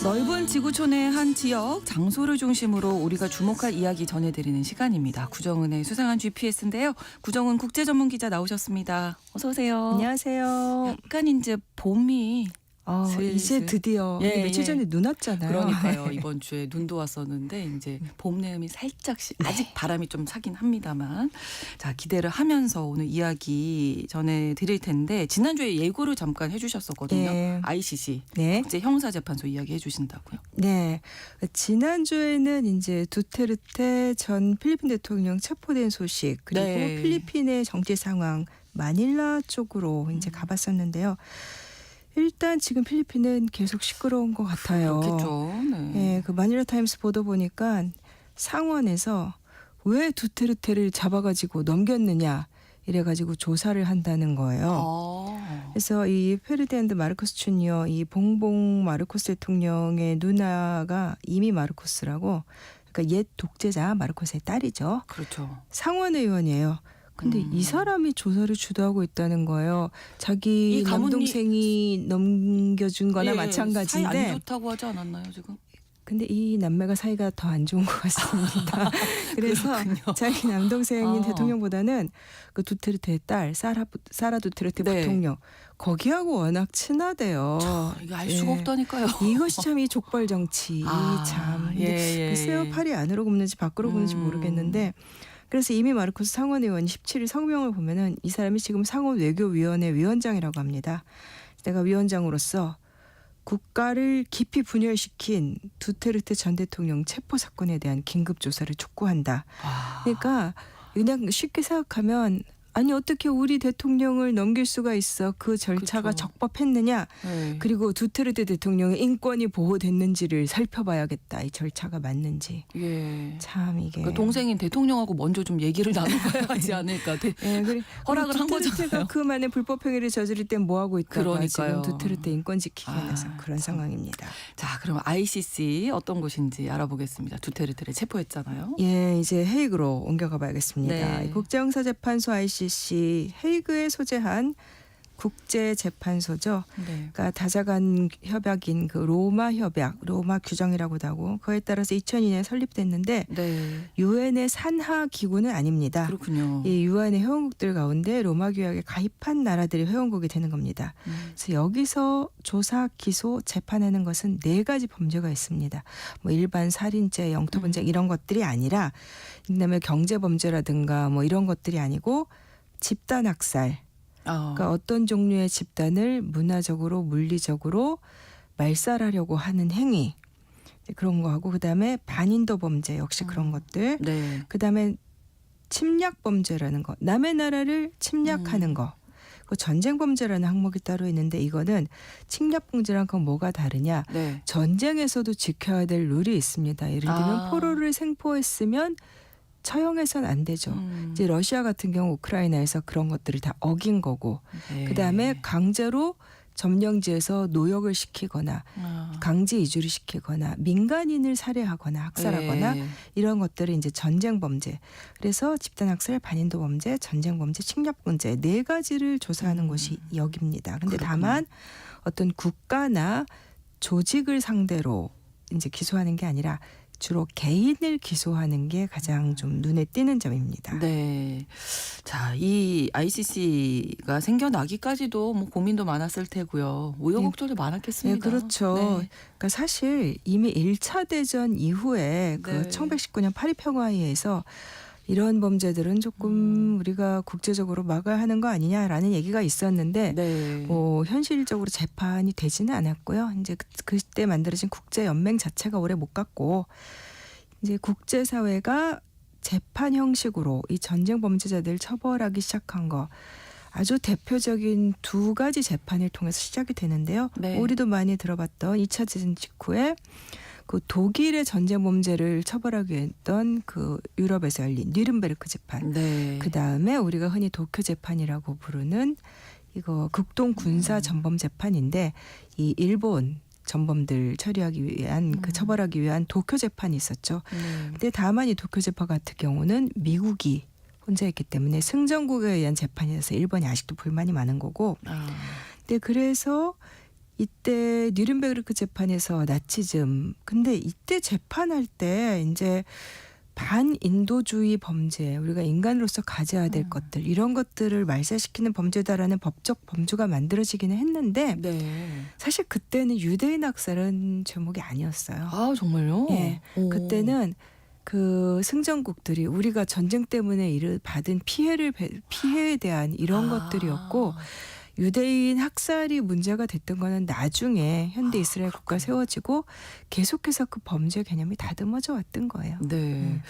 넓은 지구촌의 한 지역, 장소를 중심으로 우리가 주목할 이야기 전해드리는 시간입니다. 구정은의 수상한 GPS인데요. 구정은 국제전문기자 나오셨습니다. 어서 오세요. 안녕하세요. 약간 이제 봄이 슬슬. 이제 드디어 예, 며칠 예. 전에 눈 왔잖아요. 그러니까요. 이번 주에 눈도 왔었는데 이제 봄 내음이 살짝씩 아직 바람이 좀 사긴 합니다만 자 기대를 하면서 오늘 이야기 전해드릴 텐데 지난주에 예고를 잠깐 해주셨었거든요. 예. ICC 네. 국제 형사재판소 이야기 해주신다고요. 네. 지난주에는 이제 두테르테 전 필리핀 대통령 체포된 소식 그리고 네. 필리핀의 정치 상황 마닐라 쪽으로 이제 가봤었는데요. 일단 지금 필리핀은 계속 시끄러운 것 같아요. 그렇겠죠. 네. 예, 그 마닐라 타임스 보도 보니까 상원에서 왜 두테르테를 잡아가지고 넘겼느냐 이래가지고 조사를 한다는 거예요. 그래서 이 페르디난드 마르코스 주니어 이 봉봉 마르코스 대통령의 누나가 이미 마르코스라고 그러니까 옛 독재자 마르코스의 딸이죠. 그렇죠. 상원의원이에요. 근데 이 사람이 조사를 주도하고 있다는 거예요. 자기 이 가문이- 남동생이 넘겨준 거나 예, 마찬가지인데 사이 안 좋다고 하지 않았나요 지금? 근데 이 남매가 사이가 더 안 좋은 것 같습니다. 그래서 그렇군요. 자기 남동생인 아. 대통령보다는 그 두테르테의 딸 사라 두테르테 네. 부통령 거기하고 워낙 친하대요. 이게 알 수가 예. 없다니까요. 이것이 참 이 족벌 정치 참. 근데 글쎄요 팔이 안으로 굽는지 밖으로 굽는지 모르겠는데 그래서 이미 마르코스 상원의원이 17일 성명을 보면은 이 사람이 지금 상원 외교위원회 위원장이라고 합니다. 내가 위원장으로서 국가를 깊이 분열시킨 두테르테 전 대통령 체포 사건에 대한 긴급 조사를 촉구한다. 그러니까 그냥 쉽게 생각하면 아니 어떻게 우리 대통령을 넘길 수가 있어? 그 절차가 그렇죠. 적법했느냐? 네. 그리고 두테르테 대통령의 인권이 보호됐는지를 살펴봐야겠다. 이 절차가 맞는지. 예. 참 이게 그러니까 동생인 대통령하고 먼저 좀 얘기를 나눠봐야 하지 않을까. 예, 그래. 허락을 한 두테르테가 거잖아요. 그만의 불법 행위를 저지를 땐 뭐 하고 있다가 그러니까요. 지금 두테르테 인권 지키기 위해서 그런 참. 상황입니다. 자, 그럼 ICC 어떤 곳인지 알아보겠습니다. 두테르테를 체포했잖아요. 예, 이제 헤이그로 옮겨가 봐야겠습니다. 네. 국제형사재판소 ICC 헤이그에 소재한 국제재판소죠. 네. 그러니까 다자간 협약인 그 로마 협약, 로마 규정이라고도 하고 그에 따라서 2002년에 설립됐는데 네. 유엔의 산하 기구는 아닙니다. 그렇군요. 이 유엔의 회원국들 가운데 로마 규약에 가입한 나라들이 회원국이 되는 겁니다. 그래서 여기서 조사, 기소, 재판하는 것은 4가지 범죄가 있습니다. 뭐 일반 살인죄, 영토분쟁 이런 것들이 아니라 그다음에 경제범죄라든가 뭐 이런 것들이 아니고 집단 학살. 그러니까 어떤 종류의 집단을 문화적으로 물리적으로 말살하려고 하는 행위 그런 거 하고 그다음에 반인도 범죄 역시 그런 것들 네. 그다음에 침략 범죄라는 거 남의 나라를 침략하는 거 그 전쟁 범죄라는 항목이 따로 있는데 이거는 침략 범죄랑 그 뭐가 다르냐 네. 전쟁에서도 지켜야 될 룰이 있습니다. 예를 들면 포로를 생포했으면 처형해서는 안 되죠. 이제 러시아 같은 경우 우크라이나에서 그런 것들을 다 어긴 거고 네. 그다음에 강제로 점령지에서 노역을 시키거나 강제 이주를 시키거나 민간인을 살해하거나 학살하거나 네. 이런 것들이 이제 전쟁 범죄. 그래서 집단 학살, 반인도 범죄, 전쟁 범죄, 침략 범죄 4가지를 조사하는 곳이 여기입니다. 근데 그렇군요. 다만 어떤 국가나 조직을 상대로 이제 기소하는 게 아니라 주로 개인을 기소하는 게 가장 좀 눈에 띄는 점입니다. 네. 자, 이 ICC가 생겨나기까지도 뭐 고민도 많았을 테고요. 우여곡절도 많았겠습니다. 네, 그렇죠. 네. 그러니까 사실 이미 1차 대전 이후에 그 네. 1919년 파리 평화회의에서 이런 범죄들은 조금 우리가 국제적으로 막아야 하는 거 아니냐라는 얘기가 있었는데 네. 뭐 현실적으로 재판이 되지는 않았고요. 이제 그때 만들어진 국제 연맹 자체가 오래 못 갔고 이제 국제 사회가 재판 형식으로 이 전쟁 범죄자들 처벌하기 시작한 거 아주 대표적인 2가지 재판을 통해서 시작이 되는데요. 네. 우리도 많이 들어봤던 2차 대전 직후에 그 독일의 전쟁 범죄를 처벌하기 위해 했던 그 유럽에서 열린 뉘른베르크 재판. 네. 그다음에 우리가 흔히 도쿄 재판이라고 부르는 이거 극동 군사 전범 재판인데 이 일본 전범들 처리하기 위한 그 처벌하기 위한 도쿄 재판이 있었죠. 근데 다만 이 도쿄 재판 같은 경우는 미국이 혼자 했기 때문에 승전국에 의한 재판이라서 일본이 아직도 불만이 많은 거고. 근데 그래서 이때 뉘른베르크 재판에서 나치즘 근데 이때 재판할 때 이제 반인도주의 범죄, 우리가 인간으로서 가져야 될 것들 이런 것들을 말살시키는 범죄다라는 법적 범주가 만들어지기는 했는데 네. 사실 그때는 유대인 학살은 제목이 아니었어요. 아 정말요? 예, 오. 그때는 그 승전국들이 우리가 전쟁 때문에 받은 피해에 대한 이런 것들이었고 유대인 학살이 문제가 됐던 거는 나중에 현대 이스라엘 국가 세워지고 계속해서 그 범죄 개념이 다듬어져 왔던 거예요. 네.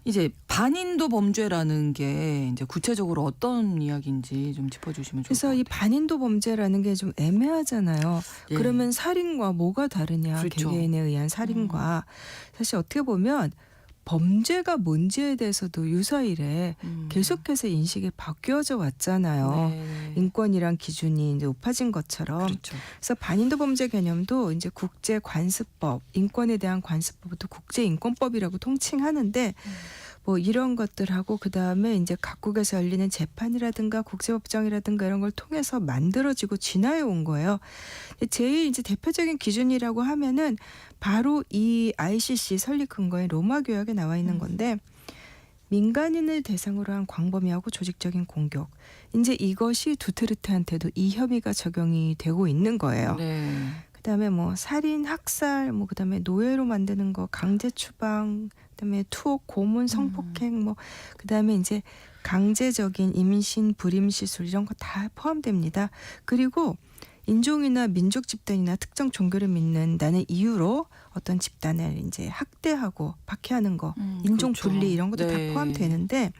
이제 반인도 범죄라는 게 이제 구체적으로 어떤 이야기인지 좀 짚어주시면 좋을 것 그래서 같아요. 이 반인도 범죄라는 게 좀 애매하잖아요. 예. 그러면 살인과 뭐가 다르냐? 그렇죠. 개개인에 의한 살인과 사실 어떻게 보면 범죄가 뭔지에 대해서도 유사일에 계속해서 인식이 바뀌어져 왔잖아요. 네. 인권이란 기준이 이제 높아진 것처럼. 그렇죠. 그래서 반인도 범죄 개념도 이제 국제 관습법, 인권에 대한 관습법도 국제 인권법이라고 통칭하는데 뭐 이런 것들하고 그다음에 이제 각국에서 열리는 재판이라든가 국제법정이라든가 이런 걸 통해서 만들어지고 진화해 온 거예요. 제일 이제 대표적인 기준이라고 하면은 바로 이 ICC 설립 근거인 로마 교약에 나와 있는 건데 민간인을 대상으로 한 광범위하고 조직적인 공격. 이제 이것이 두테르테한테도 이 혐의가 적용이 되고 있는 거예요. 네. 그다음에 뭐 살인, 학살, 뭐 그다음에 노예로 만드는 거, 강제 추방, 그다음에 투옥, 고문, 성폭행, 뭐 그다음에 이제 강제적인 임신, 불임 시술 이런 거 다 포함됩니다. 그리고 인종이나 민족 집단이나 특정 종교를 믿는다는 이유로 어떤 집단을 이제 학대하고 박해하는 거, 인종 그렇죠. 분리 이런 것도 네. 다 포함되는데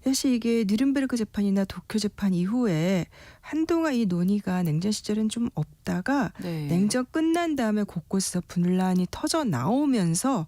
사실 이게 누른베르크 재판이나 도쿄 재판 이후에 한동안 이 논의가 냉전 시절은 좀 없다가 네. 냉전 끝난 다음에 곳곳에서 분란이 터져 나오면서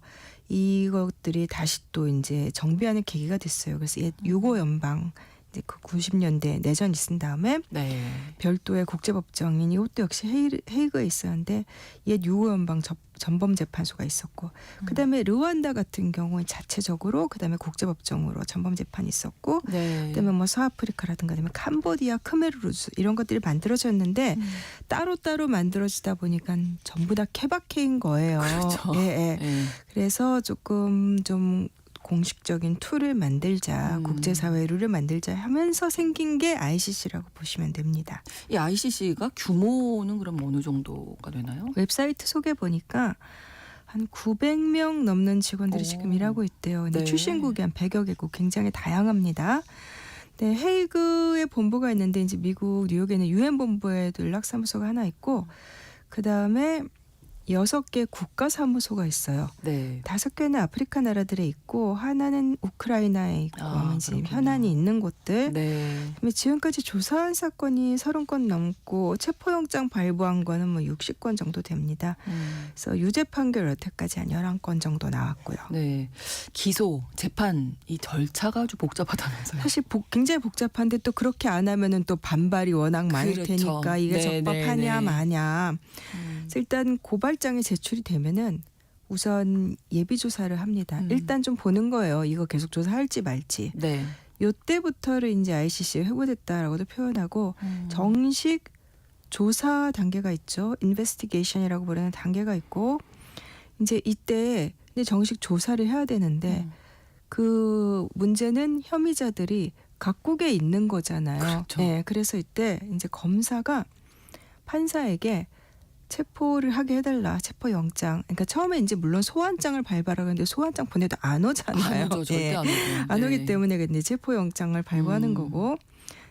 이것들이 다시 또 이제 정비하는 계기가 됐어요. 그래서 옛 유고 연방 이제 그 90년대 내전 있은 다음에 네. 별도의 국제법정인 이것도 역시 헤이그에 있었는데 옛 유고 연방 전범재판소가 있었고 그다음에 르완다 같은 경우는 자체적으로 그다음에 국제법정으로 전범재판이 있었고 네. 그다음에 뭐 서아프리카라든가 그다음에 캄보디아, 크메루루즈 이런 것들이 만들어졌는데 따로따로 만들어지다 보니까 전부 다 케바케인 거예요. 그렇죠. 예, 예. 네. 그래서 조금 좀 공식적인 툴을 만들자, 국제사회 룰을 만들자 하면서 생긴 게 ICC라고 보시면 됩니다. 이 ICC가 규모는 그럼 어느 정도가 되나요? 웹사이트 속에 보니까 한 900명 넘는 직원들이 오. 지금 일하고 있대요. 근데 네. 출신국이 한 100여 개국 굉장히 다양합니다. 네, 헤이그에 본부가 있는데 이제 미국 뉴욕에는 유엔 본부에도 연락사무소가 하나 있고 그다음에 6개 국가사무소가 있어요. 네. 5개는 아프리카 나라들에 있고 하나는 우크라이나에 있고 이제 그렇군요. 현안이 있는 곳들. 네. 그다음에 지금까지 조사한 사건이 30건 넘고 체포영장 발부한 거는 뭐 60건 정도 됩니다. 그래서 유죄 판결 여태까지 한 11건 정도 나왔고요. 네. 기소, 재판 이 절차가 아주 복잡하다면서요. 사실 굉장히 복잡한데 또 그렇게 안 하면은 또 반발이 워낙 많을 그렇죠. 테니까 이게 네, 적법하냐 네, 네. 마냐. 그래서 일단 고발장이 제출이 되면은 우선 예비 조사를 합니다. 일단 좀 보는 거예요. 이거 계속 조사할지 말지. 네. 요때부터를 이제 ICC에 회부됐다라고도 표현하고 정식 조사 단계가 있죠. 인베스티게이션이라고 부르는 단계가 있고 이제 이때 근데 정식 조사를 해야 되는데 그 문제는 혐의자들이 각국에 있는 거잖아요. 그렇죠. 네, 그래서 이때 이제 검사가 판사에게 체포를 하게 해달라. 체포영장. 그러니까 처음에 이제 물론 소환장을 발부하라는데 소환장 보내도 안 오잖아요. 안 오죠. 절대 예. 안 오죠. 안 네. 오기 때문에 근데 체포영장을 발부하는 거고.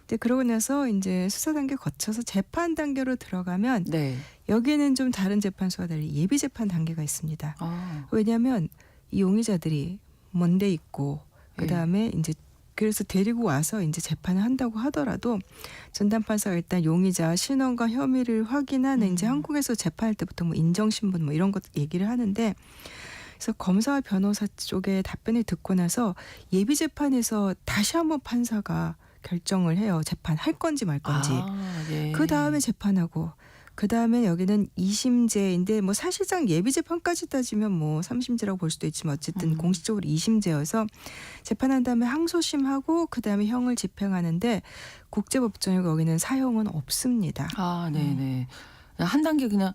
이제 그러고 나서 이제 수사 단계 거쳐서 재판 단계로 들어가면 네. 여기는 좀 다른 재판소와 달리 예비 재판 단계가 있습니다. 아. 왜냐하면 이 용의자들이 먼데 있고 그 다음에 이제 그래서 데리고 와서 이제 재판을 한다고 하더라도 전담 판사가 일단 용의자 신원과 혐의를 확인하는 이제 한국에서 재판할 때부터 뭐 인정신분 뭐 이런 것 얘기를 하는데 그래서 검사와 변호사 쪽의 답변을 듣고 나서 예비 재판에서 다시 한번 판사가 결정을 해요. 재판할 건지 말 건지. 예. 그 다음에 재판하고 그 다음에 여기는 2심제인데 뭐 사실상 예비 재판까지 따지면 뭐 3심제라고 볼 수도 있지만 어쨌든 공식적으로 2심제여서 재판한 다음에 항소심하고 그 다음에 형을 집행하는데 국제법정에 거기는 사형은 없습니다. 아, 네네. 한 단계 그냥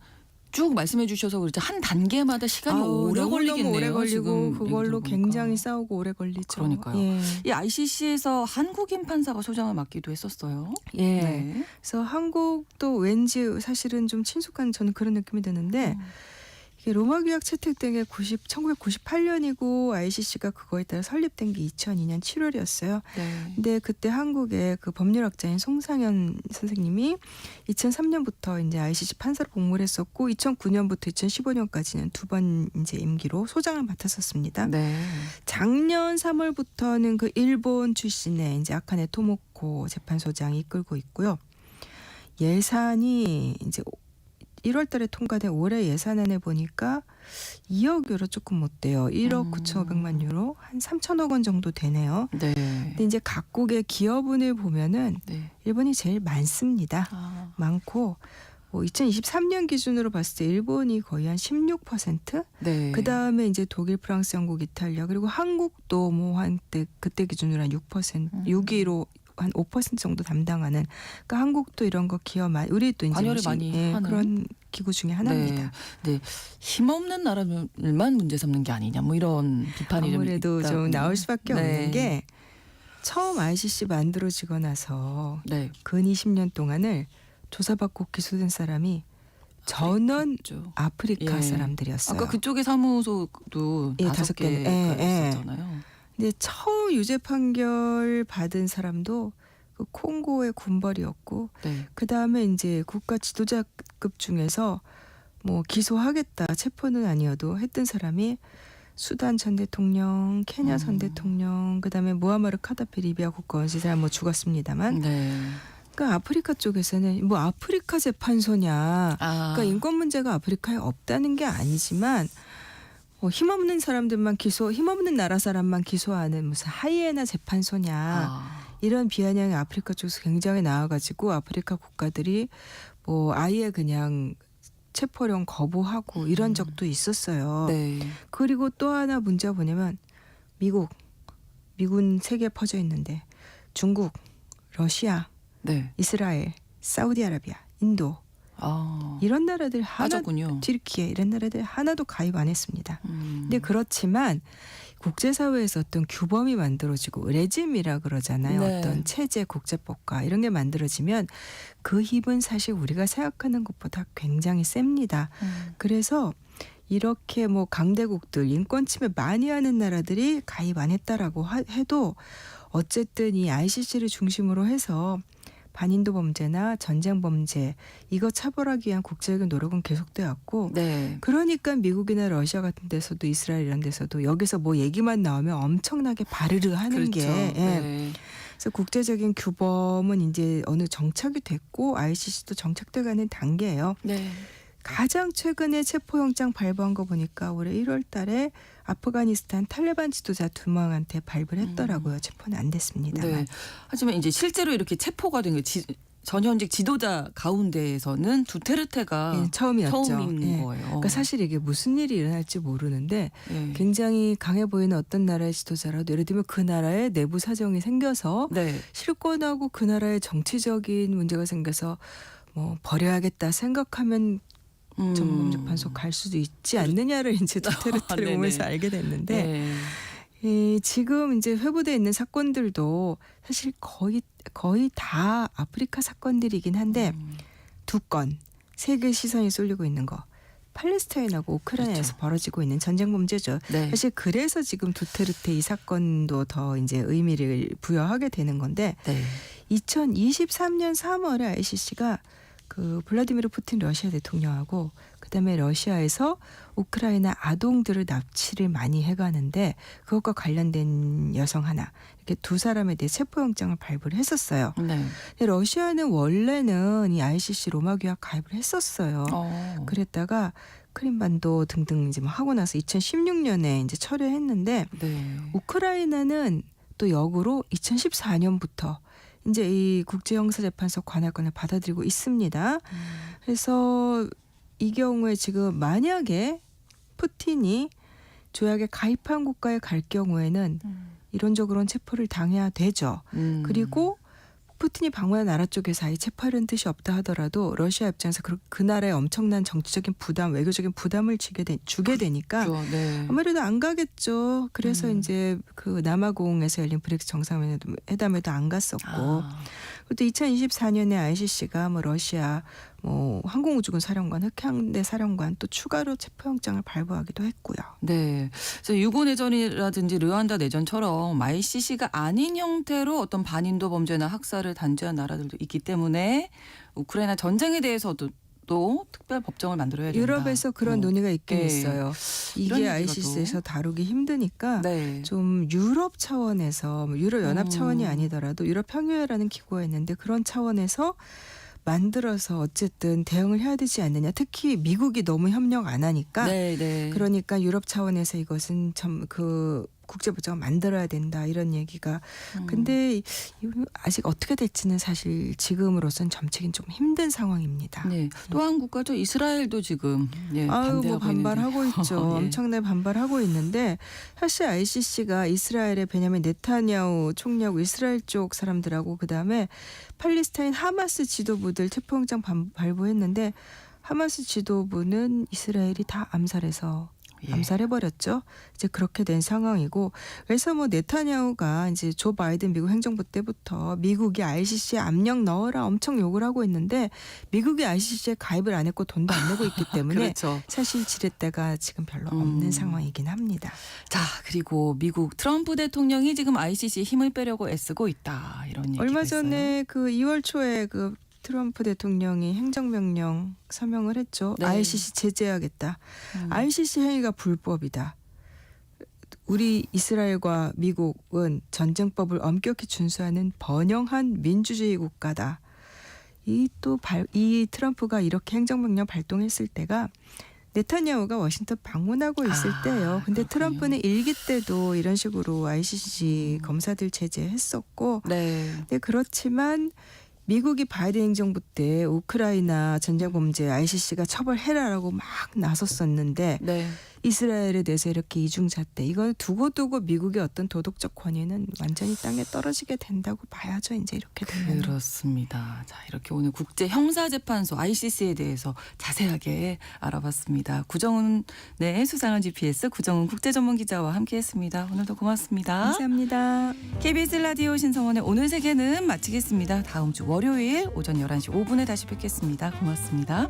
쭉 말씀해 주셔서 그렇지 한 단계마다 시간이 아우, 오래 너무너무 걸리겠네요. 오래 걸리고 지금 그걸로 얘기 들어보니까. 굉장히 싸우고 오래 걸리죠. 그러니까요. 예. 이 ICC에서 한국인 판사가 소장을 맡기도 했었어요. 예. 네. 그래서 한국도 왠지 사실은 좀 친숙한 저는 그런 느낌이 드는데 이게 로마 규약 채택된 게 1998년이고 ICC가 그거에 따라 설립된 게 2002년 7월이었어요. 네. 근데 그때 한국의 그 법률학자인 송상현 선생님이 2003년부터 이제 ICC 판사로 복무를 했었고 2009년부터 2015년까지는 두 번 이제 임기로 소장을 맡았었습니다. 네. 작년 3월부터는 그 일본 출신의 이제 아카네 토모코 재판소장이 이끌고 있고요. 예산이 이제 1월 달에 통과된 올해 예산안에 보니까 2억 유로 조금 못 돼요. 1억 9,500만 유로, 한 3천억 원 정도 되네요. 네. 근데 이제 각국의 기여분을 보면은 네. 일본이 제일 많습니다. 아. 많고 2023년 기준으로 봤을 때 일본이 거의 한 16%, 네. 그다음에 이제 독일, 프랑스, 영국, 이탈리아, 그리고 한국도 뭐 한때 그때 기준으로 한 6%, 6위로 한 5% 정도 담당하는, 그러니까 한국도 이런 거 기여 많이, 우리 또 이제 관여를 음식, 많이 예, 하는. 그런 기구 중에 하나입니다. 네. 네. 힘없는 나라들만 문제 삼는 게 아니냐 뭐 이런 비판이 아무래도 좀, 좀 있다고. 나올 수밖에 네. 없는 게 처음 ICC 만들어지고 나서 네. 근 20년 동안을 조사받고 기소된 사람이 전원 그렇죠. 아프리카 예. 사람들이었어요. 아까 그쪽의 사무소도 예, 5개 5개. 가 예. 있었잖아요. 근데 처음 유죄 판결 받은 사람도 그 콩고의 군벌이었고, 네. 그 다음에 이제 국가 지도자급 중에서 뭐 기소하겠다, 체포는 아니어도 했던 사람이 수단 전 대통령, 케냐 전 대통령, 그 다음에 무아마르 카다피 리비아 국가원수, 사람 뭐 죽었습니다만, 네. 그러니까 아프리카 쪽에서는 뭐 아프리카 재판소냐, 아. 그러니까 인권 문제가 아프리카에 없다는 게 아니지만 힘없는 사람들만 힘없는 나라 사람만 기소하는 무슨 하이에나 재판소냐, 아. 이런 비아냥이 아프리카 쪽에서 굉장히 나와가지고 아프리카 국가들이 뭐 아예 그냥 체포령 거부하고 이런 적도 있었어요. 네. 그리고 또 하나 문제가 뭐냐면 미군 세계에 퍼져 있는데 중국, 러시아, 네. 이스라엘, 사우디아라비아, 인도 아. 이런 나라들 하나, 빠졌군요. 튀르키예 이런 나라들 하나도 가입 안 했습니다. 음. 근데 그렇지만 국제사회에서 어떤 규범이 만들어지고 레짐이라 그러잖아요. 네. 어떤 체제, 국제법과 이런 게 만들어지면 그 힘은 사실 우리가 생각하는 것보다 굉장히 셉니다. 그래서 이렇게 뭐 강대국들, 인권 침해 많이 하는 나라들이 가입 안 했다라고 해도 어쨌든 이 ICC를 중심으로 해서 반인도 범죄나 전쟁 범죄 이거 처벌하기 위한 국제적인 노력은 계속돼 왔고, 네. 그러니까 미국이나 러시아 같은 데서도 이스라엘 이런 데서도 여기서 뭐 얘기만 나오면 엄청나게 바르르 하는 그렇죠. 게 네. 그래서 국제적인 규범은 이제 어느 정착이 됐고 ICC도 정착돼가는 단계예요. 네. 가장 최근에 체포영장 발부한 거 보니까 올해 1월 달에 아프가니스탄 탈레반 지도자 2명한테 발부를 했더라고요. 체포는 안 됐습니다만. 네. 하지만 이제 실제로 이렇게 체포가 된 게 전현직 지도자 가운데에서는 두테르테가 예, 처음이었죠. 처음인 예. 거예요. 그러니까 사실 이게 무슨 일이 일어날지 모르는데 예. 굉장히 강해 보이는 어떤 나라의 지도자라도 예를 들면 그 나라에 내부 사정이 생겨서 네. 실권하고 그 나라의 정치적인 문제가 생겨서 뭐 버려야겠다 생각하면 전범재판소 갈 수도 있지 않느냐를 이제 두테르테를 네네. 보면서 알게 됐는데 네. 지금 이제 회부돼 있는 사건들도 사실 거의 다 아프리카 사건들이긴 한데 두 건 세계 시선이 쏠리고 있는 거 팔레스타인하고 우크라이나에서 그렇죠. 벌어지고 있는 전쟁 범죄죠. 네. 사실 그래서 지금 두테르테 이 사건도 더 이제 의미를 부여하게 되는 건데 네. 2023년 3월에 ICC가 그 블라디미르 푸틴 러시아 대통령하고 그다음에 러시아에서 우크라이나 아동들을 납치를 많이 해가는데 그것과 관련된 여성 하나 이렇게 두 사람에 대해 체포영장을 발부를 했었어요. 네. 근데 러시아는 원래는 이 ICC 로마 규약 가입을 했었어요. 그랬다가 크림반도 등등 이제 뭐 하고 나서 2016년에 이제 철회했는데 네. 우크라이나는 또 역으로 2014년부터 이제 이 국제형사재판소 관할권을 받아들이고 있습니다. 그래서 이 경우에 지금 만약에 푸틴이 조약에 가입한 국가에 갈 경우에는 이론적으로는 체포를 당해야 되죠. 그리고 푸틴이 방문한 나라 쪽에서 아예 체포하려는 뜻이 없다 하더라도 러시아 입장에서 그 나라에 엄청난 정치적인 부담, 외교적인 부담을 주게 되니까 그렇죠. 네. 아무래도 안 가겠죠. 그래서 이제 그 남아공에서 열린 브릭스 정상회담에도 안 갔었고, 또 2024년에 ICC가 뭐 러시아 항공우주군 사령관, 흑해함대 사령관 또 추가로 체포영장을 발부하기도 했고요. 네. 그래서 유고 내전이라든지 르완다 내전처럼 ICC가 아닌 형태로 어떤 반인도 범죄나 학살을 단죄한 나라들도 있기 때문에 우크라이나 전쟁에 대해서도 또 특별 법정을 만들어야 된다. 유럽에서 그런 논의가 있긴 네. 있어요. 이런 이게 얘기가 ICC에서 다루기 힘드니까 네. 좀 유럽 차원에서 유럽 연합 차원이 아니더라도 유럽 평의회라는 기구가 있는데 그런 차원에서 만들어서 어쨌든 대응을 해야 되지 않느냐. 특히 미국이 너무 협력 안 하니까. 네, 네. 그러니까 유럽 차원에서 이것은 그 국제법정을 만들어야 된다 이런 얘기가. 근데 아직 어떻게 될지는 사실 지금으로선 점치긴 좀 힘든 상황입니다. 네. 또 한 국가죠. 이스라엘도 지금 반대하고 반발하고 있는데. 있죠. 예. 엄청나게 반발하고 있는데 사실 ICC가 이스라엘의 베냐민 네타냐후 총리하고 이스라엘 쪽 사람들하고 그다음에 팔레스타인 하마스 지도부들 체포영장 발부했는데 하마스 지도부는 이스라엘이 다 암살해버렸죠. 이제 그렇게 된 상황이고 그래서 네타냐후가 이제 조 바이든 미국 행정부 때부터 미국이 ICC에 압력 넣어라 엄청 욕을 하고 있는데 미국이 ICC에 가입을 안 했고 돈도 안 내고 있기 때문에 그렇죠. 사실 지렛대가 지금 별로 없는 상황이긴 합니다. 자, 그리고 미국 트럼프 대통령이 지금 ICC에 힘을 빼려고 애쓰고 있다. 이런 얘기가 얼마 있어요. 전에 그 2월 초에 그 트럼프 대통령이 행정명령 서명을 했죠. 네. ICC 제재하겠다. ICC 행위가 불법이다. 우리 이스라엘과 미국은 전쟁법을 엄격히 준수하는 번영한 민주주의 국가다. 이 트럼프가 이렇게 행정명령 발동했을 때가 네타냐후가 워싱턴 방문하고 있을 때예요. 근데 그렇군요. 트럼프는 일기 때도 이런 식으로 ICC 검사들 제재했었고 네. 근데 그렇지만 미국이 바이든 행정부 때 우크라이나 전쟁 범죄 ICC가 처벌해라라고 막 나섰었는데 네. 이스라엘에 대해서 이렇게 이중잣대 이걸 두고두고 미국의 어떤 도덕적 권위는 완전히 땅에 떨어지게 된다고 봐야죠. 이제 이렇게 되면. 그렇습니다. 자, 이렇게 오늘 국제형사재판소 ICC에 대해서 자세하게 알아봤습니다. 구정은의 수상한 GPS 구정은 국제전문기자와 함께했습니다. 오늘도 고맙습니다. 감사합니다. KBS 라디오 신성원의 오늘 세계는 마치겠습니다. 다음 주 월요일 오전 11시 5분에 다시 뵙겠습니다. 고맙습니다.